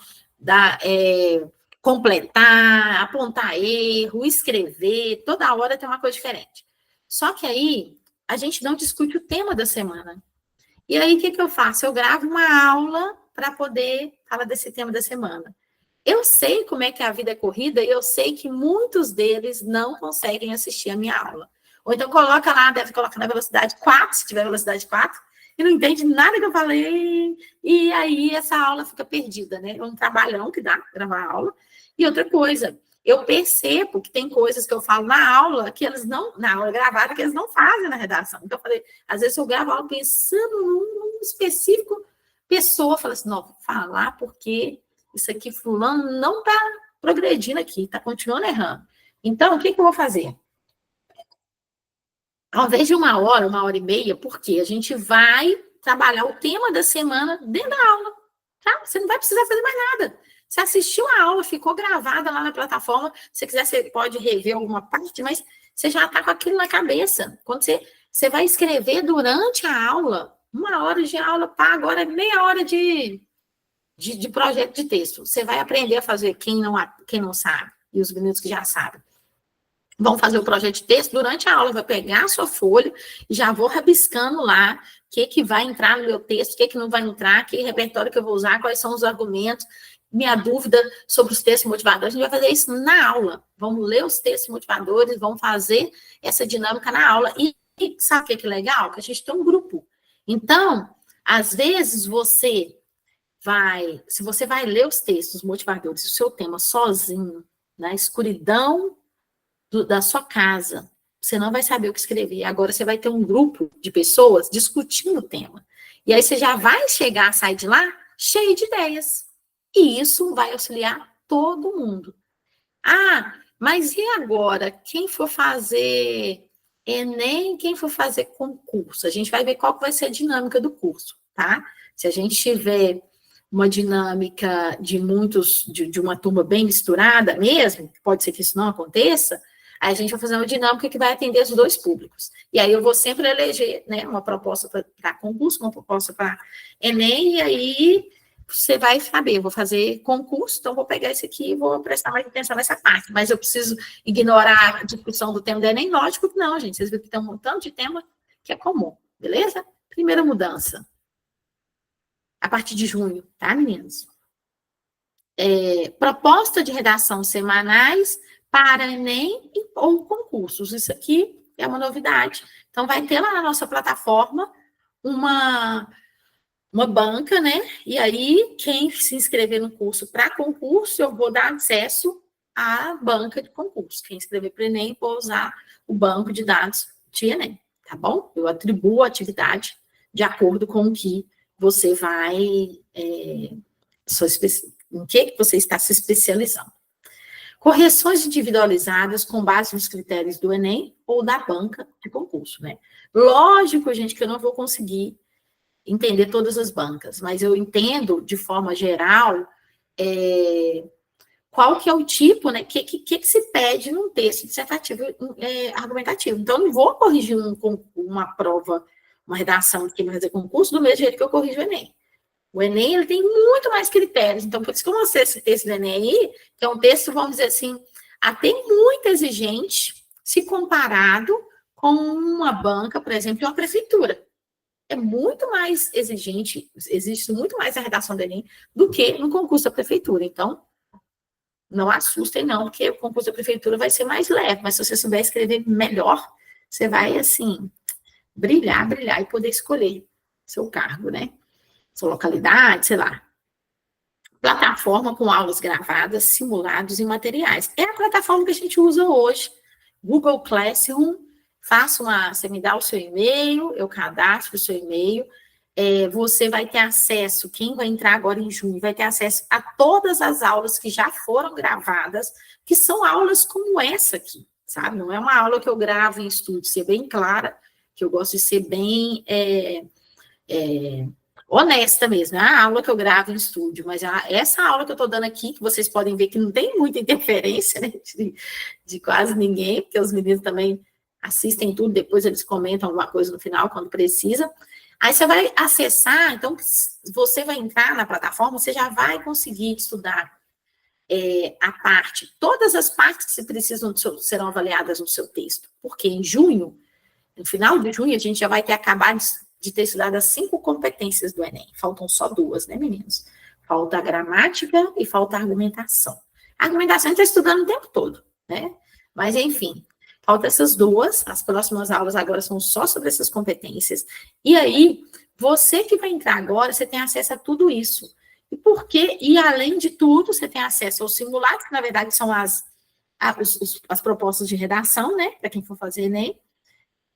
completar, apontar erro, escrever, toda hora tem uma coisa diferente. Só que aí, a gente não discute o tema da semana. E aí, o que eu faço? Eu gravo uma aula para poder falar desse tema da semana. Eu sei como é que a vida é corrida e eu sei que muitos deles não conseguem assistir a minha aula. Ou então coloca lá, deve colocar na velocidade 4, se tiver velocidade 4, e não entende nada que eu falei, e aí essa aula fica perdida, né? É um trabalhão que dá gravar a aula. E outra coisa, eu percebo que tem coisas que eu falo na aula, que eles não, na aula gravada, que eles não fazem na redação. Então, eu falei, às vezes eu gravo a aula pensando num específico pessoa, fala assim, não, vou falar porque isso aqui fulano não está progredindo aqui, está continuando errando. Então, o que eu vou fazer? Ao invés de 1 hora e meia, porque a gente vai trabalhar o tema da semana dentro da aula, tá? Você não vai precisar fazer mais nada. Você assistiu a aula, ficou gravada lá na plataforma, se você quiser, você pode rever alguma parte, mas você já está com aquilo na cabeça. Quando você vai escrever durante a aula, 1 hora de aula, pá, agora é meia hora de projeto de texto. Você vai aprender a fazer quem não sabe, e os meninos que já sabem. Vão fazer o projeto de texto durante a aula, vai pegar a sua folha e já vou rabiscando lá o que vai entrar no meu texto, o que não vai entrar, que repertório que eu vou usar, quais são os argumentos, minha dúvida sobre os textos motivadores. A gente vai fazer isso na aula. Vamos ler os textos motivadores, vamos fazer essa dinâmica na aula. E sabe o que é legal? Que a gente tem um grupo. Então, às vezes, se você vai ler os textos motivadores, o seu tema sozinho, na escuridão da sua casa, você não vai saber o que escrever. Agora você vai ter um grupo de pessoas discutindo o tema. E aí você já vai sair de lá cheio de ideias. E isso vai auxiliar todo mundo. Ah, mas e agora? Quem for fazer Enem, quem for fazer concurso? A gente vai ver qual que vai ser a dinâmica do curso, tá? Se a gente tiver uma dinâmica de uma turma bem misturada mesmo, pode ser que isso não aconteça, aí a gente vai fazer uma dinâmica que vai atender os dois públicos. E aí eu vou sempre eleger, né, uma proposta para concurso, uma proposta para Enem, e aí você vai saber, eu vou fazer concurso, então vou pegar esse aqui e vou prestar mais atenção nessa parte. Mas eu preciso ignorar a discussão do tema do Enem? Lógico que não, gente. Vocês viram que tem um montão de tema que é comum, beleza? Primeira mudança. A partir de junho, tá, meninos? Proposta de redação semanais para Enem ou concursos. Isso aqui é uma novidade. Então, vai ter lá na nossa plataforma uma banca, né? E aí, quem se inscrever no curso para concurso, eu vou dar acesso à banca de concurso. Quem inscrever para Enem, vou usar o banco de dados de Enem, tá bom? Eu atribuo a atividade de acordo com o que você vai... em que você está se especializando. Correções individualizadas com base nos critérios do Enem ou da banca de concurso, né? Lógico, gente, que eu não vou conseguir entender todas as bancas, mas eu entendo, de forma geral, qual que é o tipo, né? Que se pede num texto dissertativo argumentativo. Então, eu não vou corrigir uma prova, uma redação que vai fazer concurso do mesmo jeito que eu corrijo o Enem. O Enem, ele tem muito mais critérios. Então, por isso que eu lancei esse texto do Enem aí, que é um texto, vamos dizer assim, até muito exigente, se comparado com uma banca, por exemplo, de uma prefeitura. É muito mais exigente, existe muito mais a redação do Enem do que no concurso da prefeitura. Então, não assustem não, porque o concurso da prefeitura vai ser mais leve, mas se você souber escrever melhor, você vai, assim, brilhar e poder escolher seu cargo, né? Sua localidade, sei lá. Plataforma com aulas gravadas, simulados e materiais. É a plataforma que a gente usa hoje. Google Classroom, você me dá o seu e-mail, eu cadastro o seu e-mail, você vai ter acesso, quem vai entrar agora em junho, vai ter acesso a todas as aulas que já foram gravadas, que são aulas como essa aqui, sabe? Não é uma aula que eu gravo em estúdio, ser bem clara, que eu gosto de ser bem honesta mesmo. É a aula que eu gravo em estúdio, mas essa aula que eu estou dando aqui, que vocês podem ver que não tem muita interferência, né, de quase ninguém, porque os meninos também assistem tudo, depois eles comentam alguma coisa no final, quando precisa. Aí você vai acessar, então, você vai entrar na plataforma, você já vai conseguir estudar todas as partes que precisam serão avaliadas no seu texto, porque em junho, no final de junho, a gente já vai ter acabado de ter estudado as 5 competências do Enem. Faltam só 2, né, meninos? Falta a gramática e falta a argumentação. A argumentação a gente está estudando o tempo todo, né? Mas, enfim, falta essas 2. As próximas aulas agora são só sobre essas competências. E aí, você que vai entrar agora, você tem acesso a tudo isso. E além de tudo, você tem acesso aos simulados, que na verdade são as propostas de redação, né? Para quem for fazer Enem.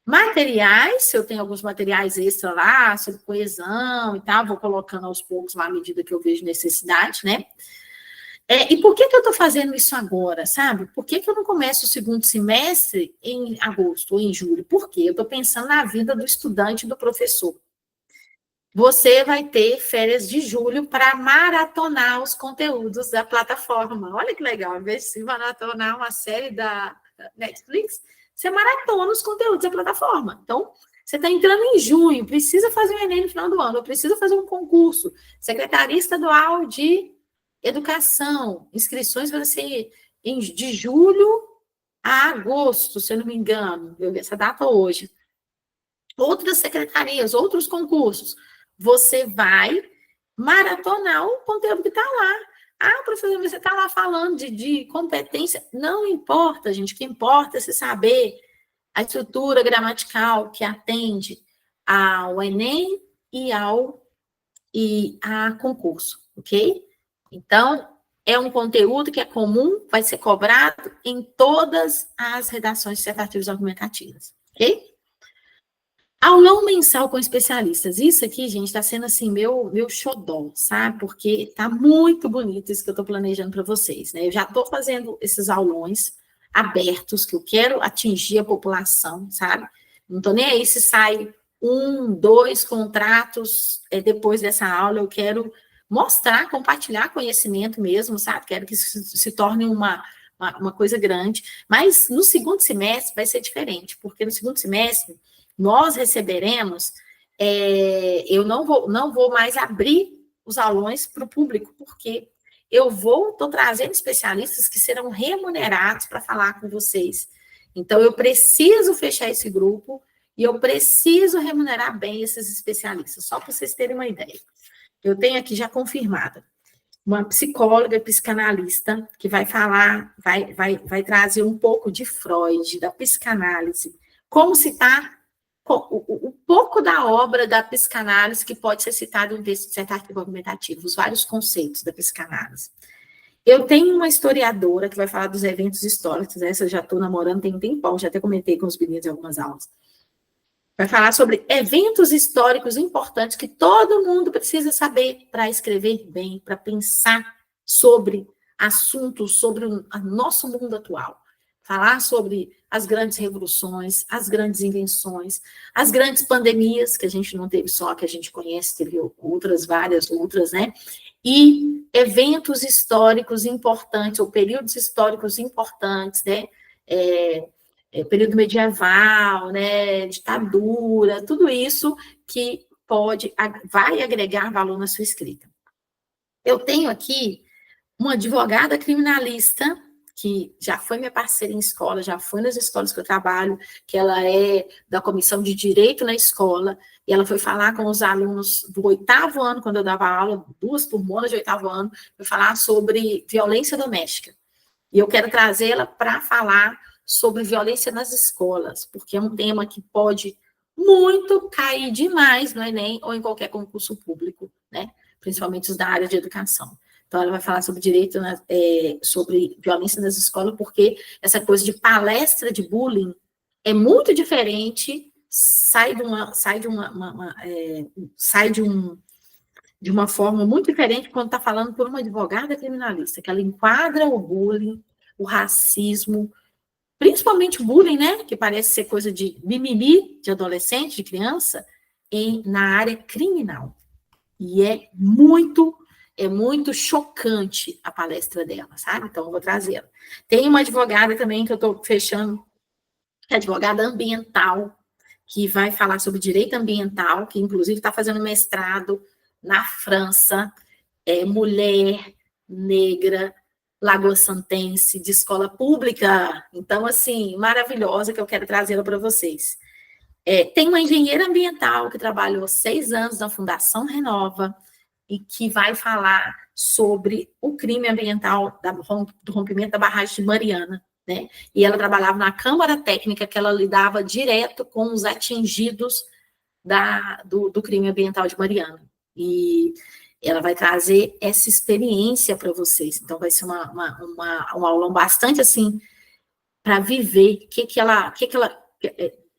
Materiais, eu tenho alguns materiais extra lá, sobre coesão e tal, vou colocando aos poucos lá à medida que eu vejo necessidade, né? E por que eu estou fazendo isso agora, sabe? Por que eu não começo o segundo semestre em agosto ou em julho? Porque eu estou pensando na vida do estudante e do professor. Você vai ter férias de julho para maratonar os conteúdos da plataforma. Olha que legal, ao invés de maratonar uma série da Netflix, você maratona os conteúdos da plataforma. Então, você está entrando em junho, precisa fazer o Enem no final do ano, ou precisa fazer um concurso. Secretaria Estadual de Educação, inscrições vão ser de julho a agosto, se eu não me engano. Eu vi essa data hoje. Outras secretarias, outros concursos. Você vai maratonar o conteúdo que está lá. Ah, professor, você está lá falando de competência. Não importa, gente. O que importa é você saber a estrutura gramatical que atende ao Enem e a concurso, ok? Então, é um conteúdo que é comum, vai ser cobrado em todas as redações dissertativas argumentativas, ok? Aulão mensal com especialistas. Isso aqui, gente, está sendo assim, meu xodó, sabe? Porque está muito bonito isso que eu estou planejando para vocês, né? Eu já estou fazendo esses aulões abertos, que eu quero atingir a população, sabe? Não estou nem aí se sai 1, 2 contratos depois dessa aula, eu quero mostrar, compartilhar conhecimento mesmo, sabe? Quero que isso se torne uma coisa grande. Mas no segundo semestre vai ser diferente, porque no segundo semestre nós receberemos, eu não vou mais abrir os aulões para o público, porque eu estou trazendo especialistas que serão remunerados para falar com vocês. Então, eu preciso fechar esse grupo e eu preciso remunerar bem esses especialistas, só para vocês terem uma ideia. Eu tenho aqui já confirmada uma psicóloga psicanalista que vai falar, vai trazer um pouco de Freud, da psicanálise, como citar um pouco da obra da psicanálise que pode ser citado em um texto dissertativo argumentativo, os vários conceitos da psicanálise. Eu tenho uma historiadora que vai falar dos eventos históricos, essa eu já estou namorando tem um tempão, já até comentei com os meninos em algumas aulas. Vai falar sobre eventos históricos importantes que todo mundo precisa saber para escrever bem, para pensar sobre assuntos, sobre o nosso mundo atual. Falar sobre as grandes revoluções, as grandes invenções, as grandes pandemias, que a gente não teve só, que a gente conhece, teve outras, várias outras, né? E eventos históricos importantes, ou períodos históricos importantes, né? Período medieval, né? Ditadura, tudo isso que vai agregar valor na sua escrita. Eu tenho aqui uma advogada criminalista, que já foi minha parceira em escola, já foi nas escolas que eu trabalho, que ela é da comissão de direito na escola, e ela foi falar com os alunos do 8º ano, quando eu dava aula, 2 turmonas de 8º ano, foi falar sobre violência doméstica. E eu quero trazê-la para falar sobre violência nas escolas, porque é um tema que pode muito cair demais no Enem ou em qualquer concurso público, né? Principalmente os da área de educação. Então, ela vai falar sobre direito, sobre violência nas escolas, porque essa coisa de palestra de bullying é muito diferente sai de uma forma muito diferente quando está falando por uma advogada criminalista, que ela enquadra o bullying, o racismo, principalmente o bullying, né, que parece ser coisa de mimimi, de adolescente, de criança, na área criminal. E é muito chocante a palestra dela, sabe? Então, eu vou trazê-la. Tem uma advogada também que eu estou fechando, que é advogada ambiental, que vai falar sobre direito ambiental, que inclusive está fazendo mestrado na França, mulher negra, lagoa-santense, de escola pública. Então, assim, maravilhosa, que eu quero trazê-la para vocês. Tem uma engenheira ambiental que trabalhou 6 anos na Fundação Renova e que vai falar sobre o crime ambiental do rompimento da barragem de Mariana, né? E ela trabalhava na Câmara Técnica, que ela lidava direto com os atingidos do crime ambiental de Mariana. E ela vai trazer essa experiência para vocês. Então, vai ser uma aula bastante, assim, para viver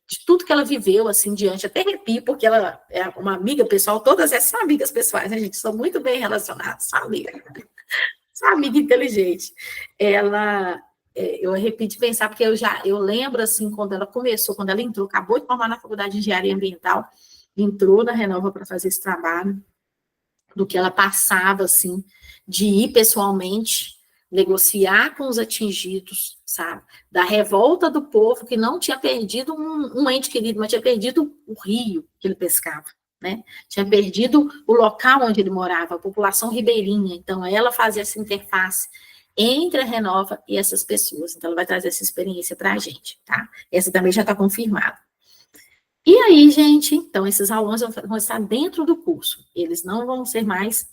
de tudo que ela viveu, assim, diante, até arrepio, porque ela é uma amiga pessoal, todas essas são amigas pessoais, né, gente? São muito bem relacionadas, são amiga inteligente. Eu arrepio de pensar, porque eu lembro, assim, quando ela começou, quando ela entrou, acabou de formar na Faculdade de Engenharia Ambiental, entrou na Renova para fazer esse trabalho, do que ela passava, assim, de ir pessoalmente, negociar com os atingidos, sabe? Da revolta do povo que não tinha perdido um ente querido, mas tinha perdido o rio que ele pescava, né? Tinha perdido o local onde ele morava, a população ribeirinha. Então, ela fazia essa interface entre a Renova e essas pessoas. Então, ela vai trazer essa experiência para a gente, tá? Essa também já está confirmada. E aí, gente, então, esses alunos vão estar dentro do curso. Eles não vão ser mais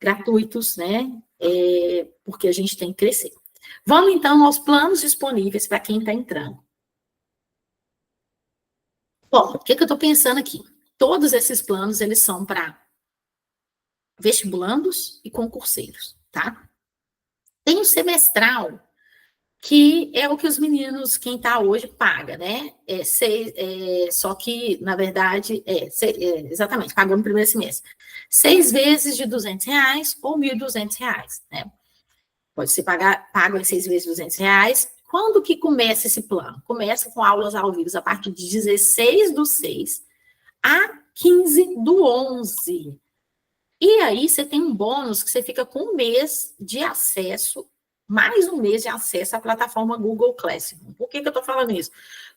gratuitos, né? Porque a gente tem que crescer. Vamos, então, aos planos disponíveis para quem está entrando. Bom, o que eu estou pensando aqui? Todos esses planos, eles são para vestibulandos e concurseiros, tá? Tem o semestral, que é o que os meninos, quem está hoje, paga, né? Só que, na verdade, exatamente, pagou no primeiro semestre. 6 vezes de R$200 ou R$1.200, né? Pode ser pago em 6 vezes R$200. Quando que começa esse plano? Começa com aulas ao vivo a partir de 16/6 a 15/11. E aí você tem um bônus que você fica com 1 mês de acesso, mais 1 mês de acesso à plataforma Google Classroom. Por que eu estou falando isso?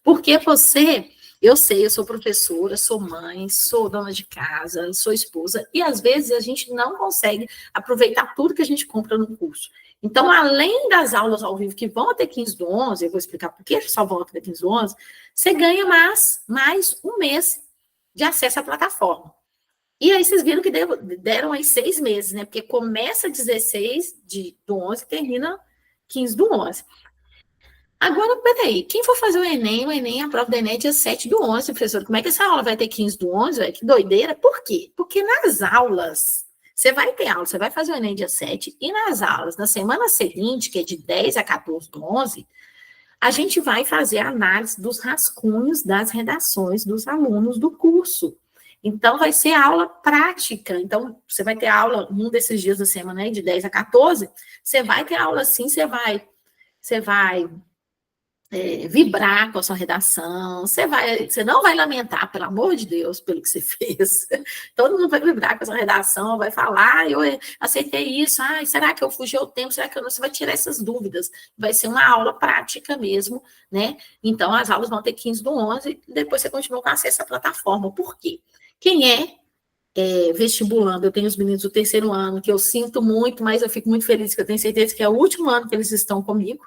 Porque eu sei, eu sou professora, sou mãe, sou dona de casa, sou esposa, e às vezes a gente não consegue aproveitar tudo que a gente compra no curso. Então, além das aulas ao vivo que vão até 15/11, eu vou explicar por que só vão até 15/11, você ganha mais 1 mês de acesso à plataforma. E aí vocês viram que deram aí 6 meses, né? Porque começa 16/11 e termina 15/11. Agora, peraí, quem for fazer o Enem, a prova do Enem é dia 7/11, professor. Como é que essa aula vai ter 15/11? Que doideira. Por quê? Porque nas aulas, você vai ter aula, você vai fazer o Enem dia 7, e nas aulas, na semana seguinte, que é de 10 a 14/11, a gente vai fazer a análise dos rascunhos das redações dos alunos do curso. Então, vai ser aula prática. Então, você vai ter aula um desses dias da semana, aí, de 10 a 14, você vai ter aula assim, você vai vibrar com a sua redação, você não vai lamentar, pelo amor de Deus, pelo que você fez. Todo mundo vai vibrar com a sua redação, vai falar, eu aceitei isso, será que eu fugi ao tempo, será que eu não? Você vai tirar essas dúvidas. Vai ser uma aula prática mesmo, né? Então, as aulas vão ter 15/11, e depois você continua com acesso à plataforma. Por quê? Quem é vestibulando, eu tenho os meninos do 3º ano, que eu sinto muito, mas eu fico muito feliz, que eu tenho certeza que é o último ano que eles estão comigo,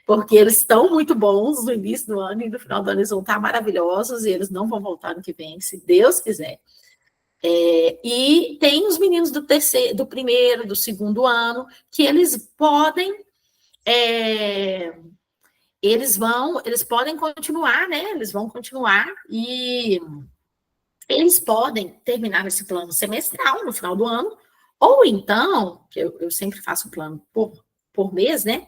porque eles estão muito bons no início do ano, e no final do ano eles vão estar maravilhosos, e eles não vão voltar no que vem, se Deus quiser. E tem os meninos do 1º, do 2º ano, que eles podem continuar, né? Eles vão continuar, e eles podem terminar esse plano semestral no final do ano, ou então, que eu sempre faço um plano por mês, né?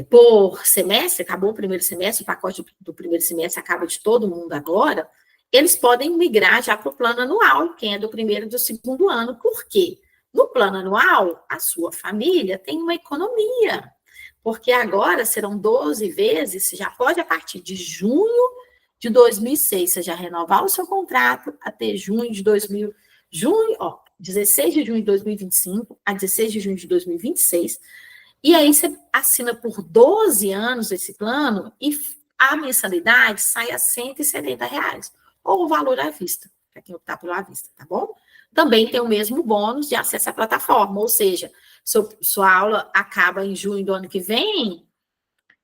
por semestre, acabou o primeiro semestre, o pacote do primeiro semestre acaba de todo mundo agora, eles podem migrar já para o plano anual, quem é do primeiro e do segundo ano. Por quê? No plano anual, a sua família tem uma economia, porque agora serão 12 vezes, você já pode, a partir de junho de 2006, você já renovar o seu contrato até junho de 2000, 16 de junho de 2025 a 16 de junho de 2026, e aí você assina por 12 anos esse plano e a mensalidade sai a R$ 170, ou o valor à vista, para quem optar pelo à vista, tá bom? Também tem o mesmo bônus de acesso à plataforma, ou seja, sua aula acaba em junho do ano que vem,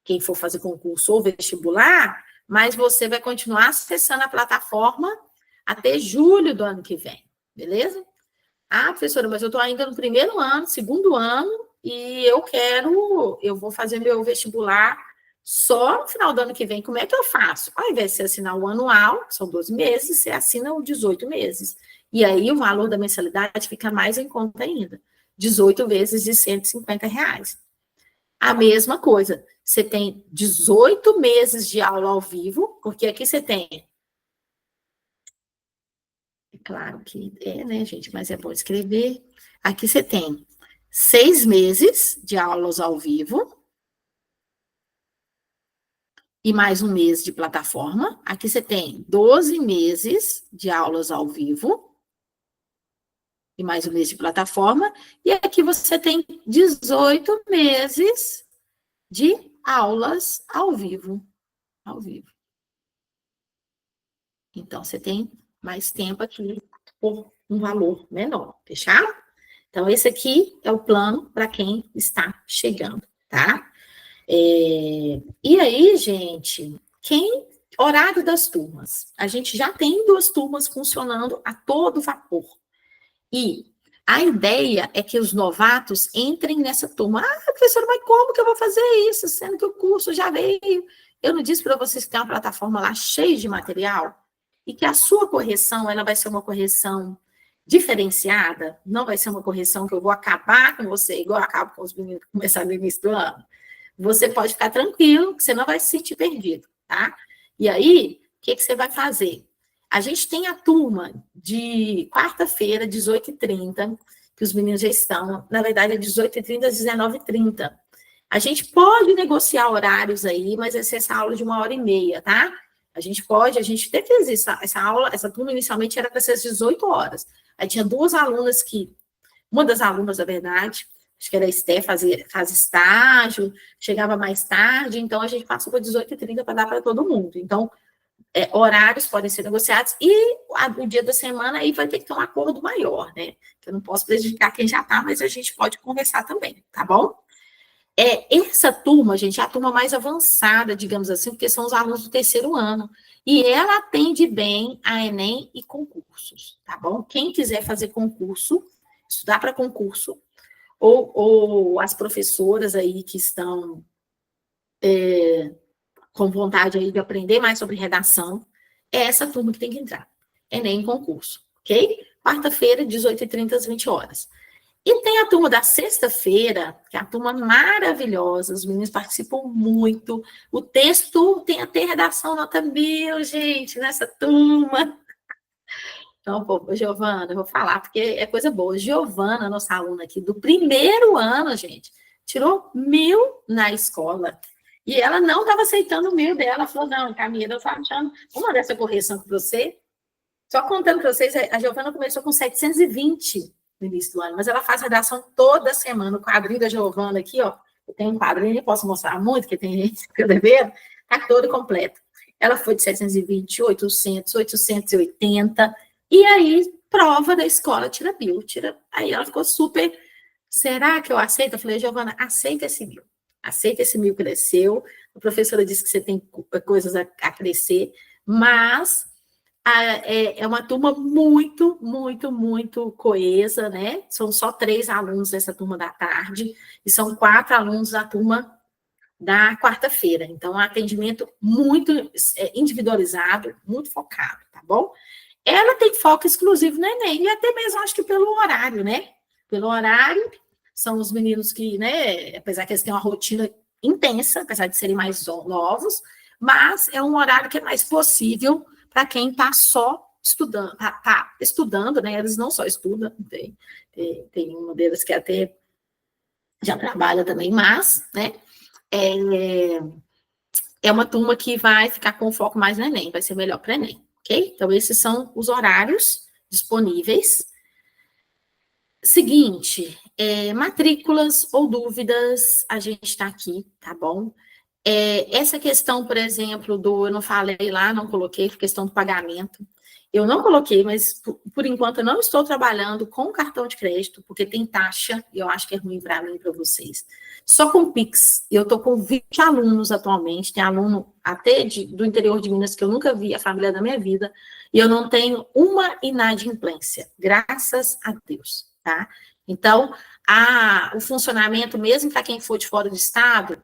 quem for fazer concurso ou vestibular, mas você vai continuar acessando a plataforma até julho do ano que vem, beleza? Ah, professora, mas eu estou ainda no primeiro ano, segundo ano, e eu vou fazer meu vestibular só no final do ano que vem. Como é que eu faço? Ao invés de você assinar o anual, são 12 meses, você assina o 18 meses. E aí o valor da mensalidade fica mais em conta ainda. 18 vezes de R$ 150. A mesma coisa, você tem 18 meses de aula ao vivo, porque aqui você tem... É claro que né, gente? Mas é bom escrever. Aqui você tem 6 meses de aulas ao vivo e mais um mês de plataforma. Aqui você tem 12 meses de aulas ao vivo e mais um mês de plataforma. E aqui você tem 18 meses de aulas ao vivo. Ao vivo. Então, você tem mais tempo aqui por um valor menor, fechado? Então, esse aqui é o plano para quem está chegando, tá? E aí, gente, horário das turmas. A gente já tem 2 turmas funcionando a todo vapor. E a ideia é que os novatos entrem nessa turma. Ah, professora, mas como que eu vou fazer isso, sendo que o curso já veio? Eu não disse para vocês que tem uma plataforma lá cheia de material? E que a sua correção, ela vai ser uma correção diferenciada, não vai ser uma correção que eu vou acabar com você, igual eu acabo com os meninos que começaram no início do ano. Você pode ficar tranquilo, que você não vai se sentir perdido, tá? E aí, o que você vai fazer? A gente tem a turma de quarta-feira, 18h30, que os meninos já estão, na verdade é 18h30 às 19h30. A gente pode negociar horários aí, mas vai ser essa aula de 1h30, tá? A gente até fez isso, essa turma inicialmente era para ser às 18 horas. Aí tinha 2 alunas uma das alunas, na verdade, acho que era a Esté, faz estágio, chegava mais tarde, então a gente passou para 18h30 para dar para todo mundo. Então, horários podem ser negociados e o dia da semana aí vai ter que ter um acordo maior, né? Eu não posso prejudicar quem já está, mas a gente pode conversar também, tá bom? Essa turma, gente, é a turma mais avançada, digamos assim, porque são os alunos do 3º ano. E ela atende bem a Enem e concursos, tá bom? Quem quiser fazer concurso, estudar para concurso, ou as professoras aí que estão com vontade aí de aprender mais sobre redação, é essa turma que tem que entrar. Enem e concurso, ok? Quarta-feira, 18h30 às 20 horas. E tem a turma da sexta-feira, que é a turma maravilhosa, os meninos participam muito. O texto tem até redação nota 1000, gente, nessa turma. Então, Giovana, eu vou falar, porque é coisa boa. Giovana, nossa aluna aqui do primeiro ano, gente, tirou 1000 na escola. E ela não estava aceitando o 1000 dela. Ela falou, não, Camila, eu estava achando, vamos mandar essa correção para você. Só contando para vocês, a Giovana começou com 720 no início do ano, mas ela faz redação toda semana. O quadrinho da Giovana aqui, ó, eu tenho um quadrinho, posso mostrar muito, que tem gente escrevendo, tá todo completo. Ela foi de 720, 800, 880, e aí, prova da escola, tira 1000, aí ela ficou super, será que eu aceito? Eu falei, Giovana, aceita esse 1000. Aceita esse 1000 cresceu, a professora disse que você tem coisas a crescer, mas é uma turma muito, muito, muito coesa, né? São só 3 alunos dessa turma da tarde, e são 4 alunos da turma da quarta-feira. Então, um atendimento muito individualizado, muito focado, tá bom? Ela tem foco exclusivo no Enem, e até mesmo acho que pelo horário, né? Pelo horário, são os meninos que, né, apesar que eles têm uma rotina intensa, apesar de serem mais novos, mas é um horário que é mais possível para quem está só estudando, tá estudando, né? Eles não só estudam, tem uma delas que até já trabalha também, mas, né? É uma turma que vai ficar com foco mais no Enem, vai ser melhor para Enem, ok? Então, esses são os horários disponíveis. Seguinte, matrículas ou dúvidas, a gente está aqui, tá bom? Essa questão, por exemplo, eu não falei lá, não coloquei, questão do pagamento. Eu não coloquei, mas por enquanto eu não estou trabalhando com cartão de crédito, porque tem taxa, e eu acho que é ruim para mim e para vocês. Só com Pix. Eu estou com 20 alunos atualmente, tem aluno até do interior de Minas que eu nunca vi, a família da minha vida, e eu não tenho uma inadimplência, graças a Deus, tá? Então, o funcionamento, mesmo para quem for de fora do estado,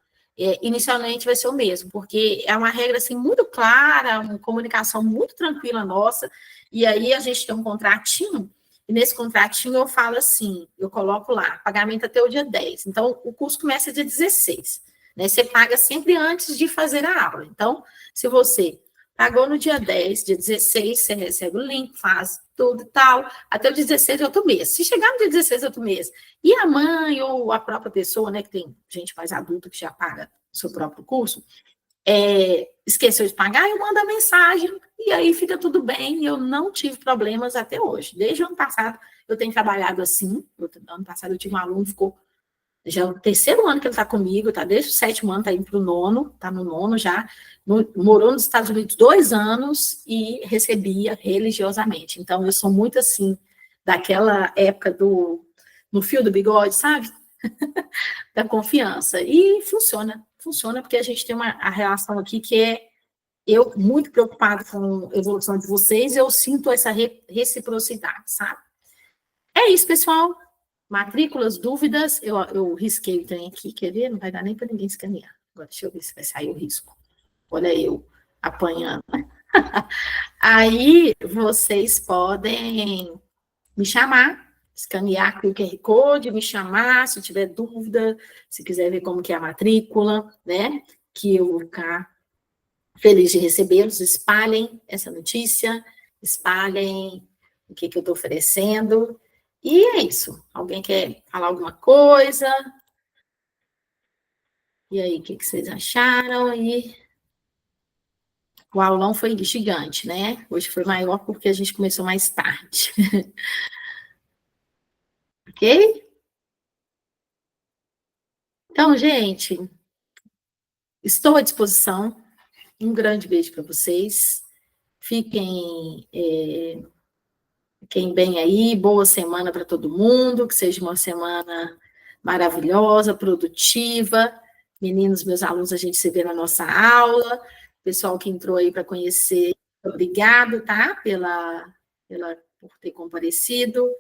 inicialmente vai ser o mesmo, porque é uma regra assim, muito clara, uma comunicação muito tranquila nossa, e aí a gente tem um contratinho, e nesse contratinho eu falo assim, eu coloco lá, pagamento até o dia 10, então o curso começa dia 16, né? Você paga sempre antes de fazer a aula. Então, se você pagou no dia 10, dia 16, você recebe o link, faz tudo e tal, até o 16 de outro mês. Se chegar no dia 16 de outro mês, e a mãe ou a própria pessoa, né, que tem gente mais adulta que já paga o seu próprio curso, esqueceu de pagar, eu mando a mensagem, e aí fica tudo bem, eu não tive problemas até hoje. Desde o ano passado, eu tenho trabalhado assim, ano passado eu tive um aluno, ficou já é o terceiro ano que ele está comigo, tá desde o 7º ano, está indo para o 9º, está no 9º já, morou nos Estados Unidos 2 anos e recebia religiosamente. Então, eu sou muito assim, daquela época no fio do bigode, sabe? Da confiança. E funciona porque a gente tem a relação aqui que eu muito preocupada com a evolução de vocês, eu sinto essa reciprocidade, sabe? É isso, pessoal. Matrículas, dúvidas, eu risquei o trem aqui, quer ver? Não vai dar nem para ninguém escanear. Agora, deixa eu ver se vai sair o risco. Olha eu apanhando. Aí, vocês podem me chamar, escanear aqui o QR Code, me chamar, se tiver dúvida, se quiser ver como que é a matrícula, né? Que eu vou ficar feliz de recebê-los. Espalhem essa notícia, espalhem o que eu estou oferecendo. E é isso. Alguém quer falar alguma coisa? E aí, o que vocês acharam? E o aulão foi gigante, né? Hoje foi maior porque a gente começou mais tarde. Ok? Então, gente, estou à disposição. Um grande beijo para vocês. Fiquem bem aí. Boa semana para todo mundo. Que seja uma semana maravilhosa, produtiva. Meninos, meus alunos, a gente se vê na nossa aula. Pessoal que entrou aí para conhecer, obrigado, tá? Por ter comparecido.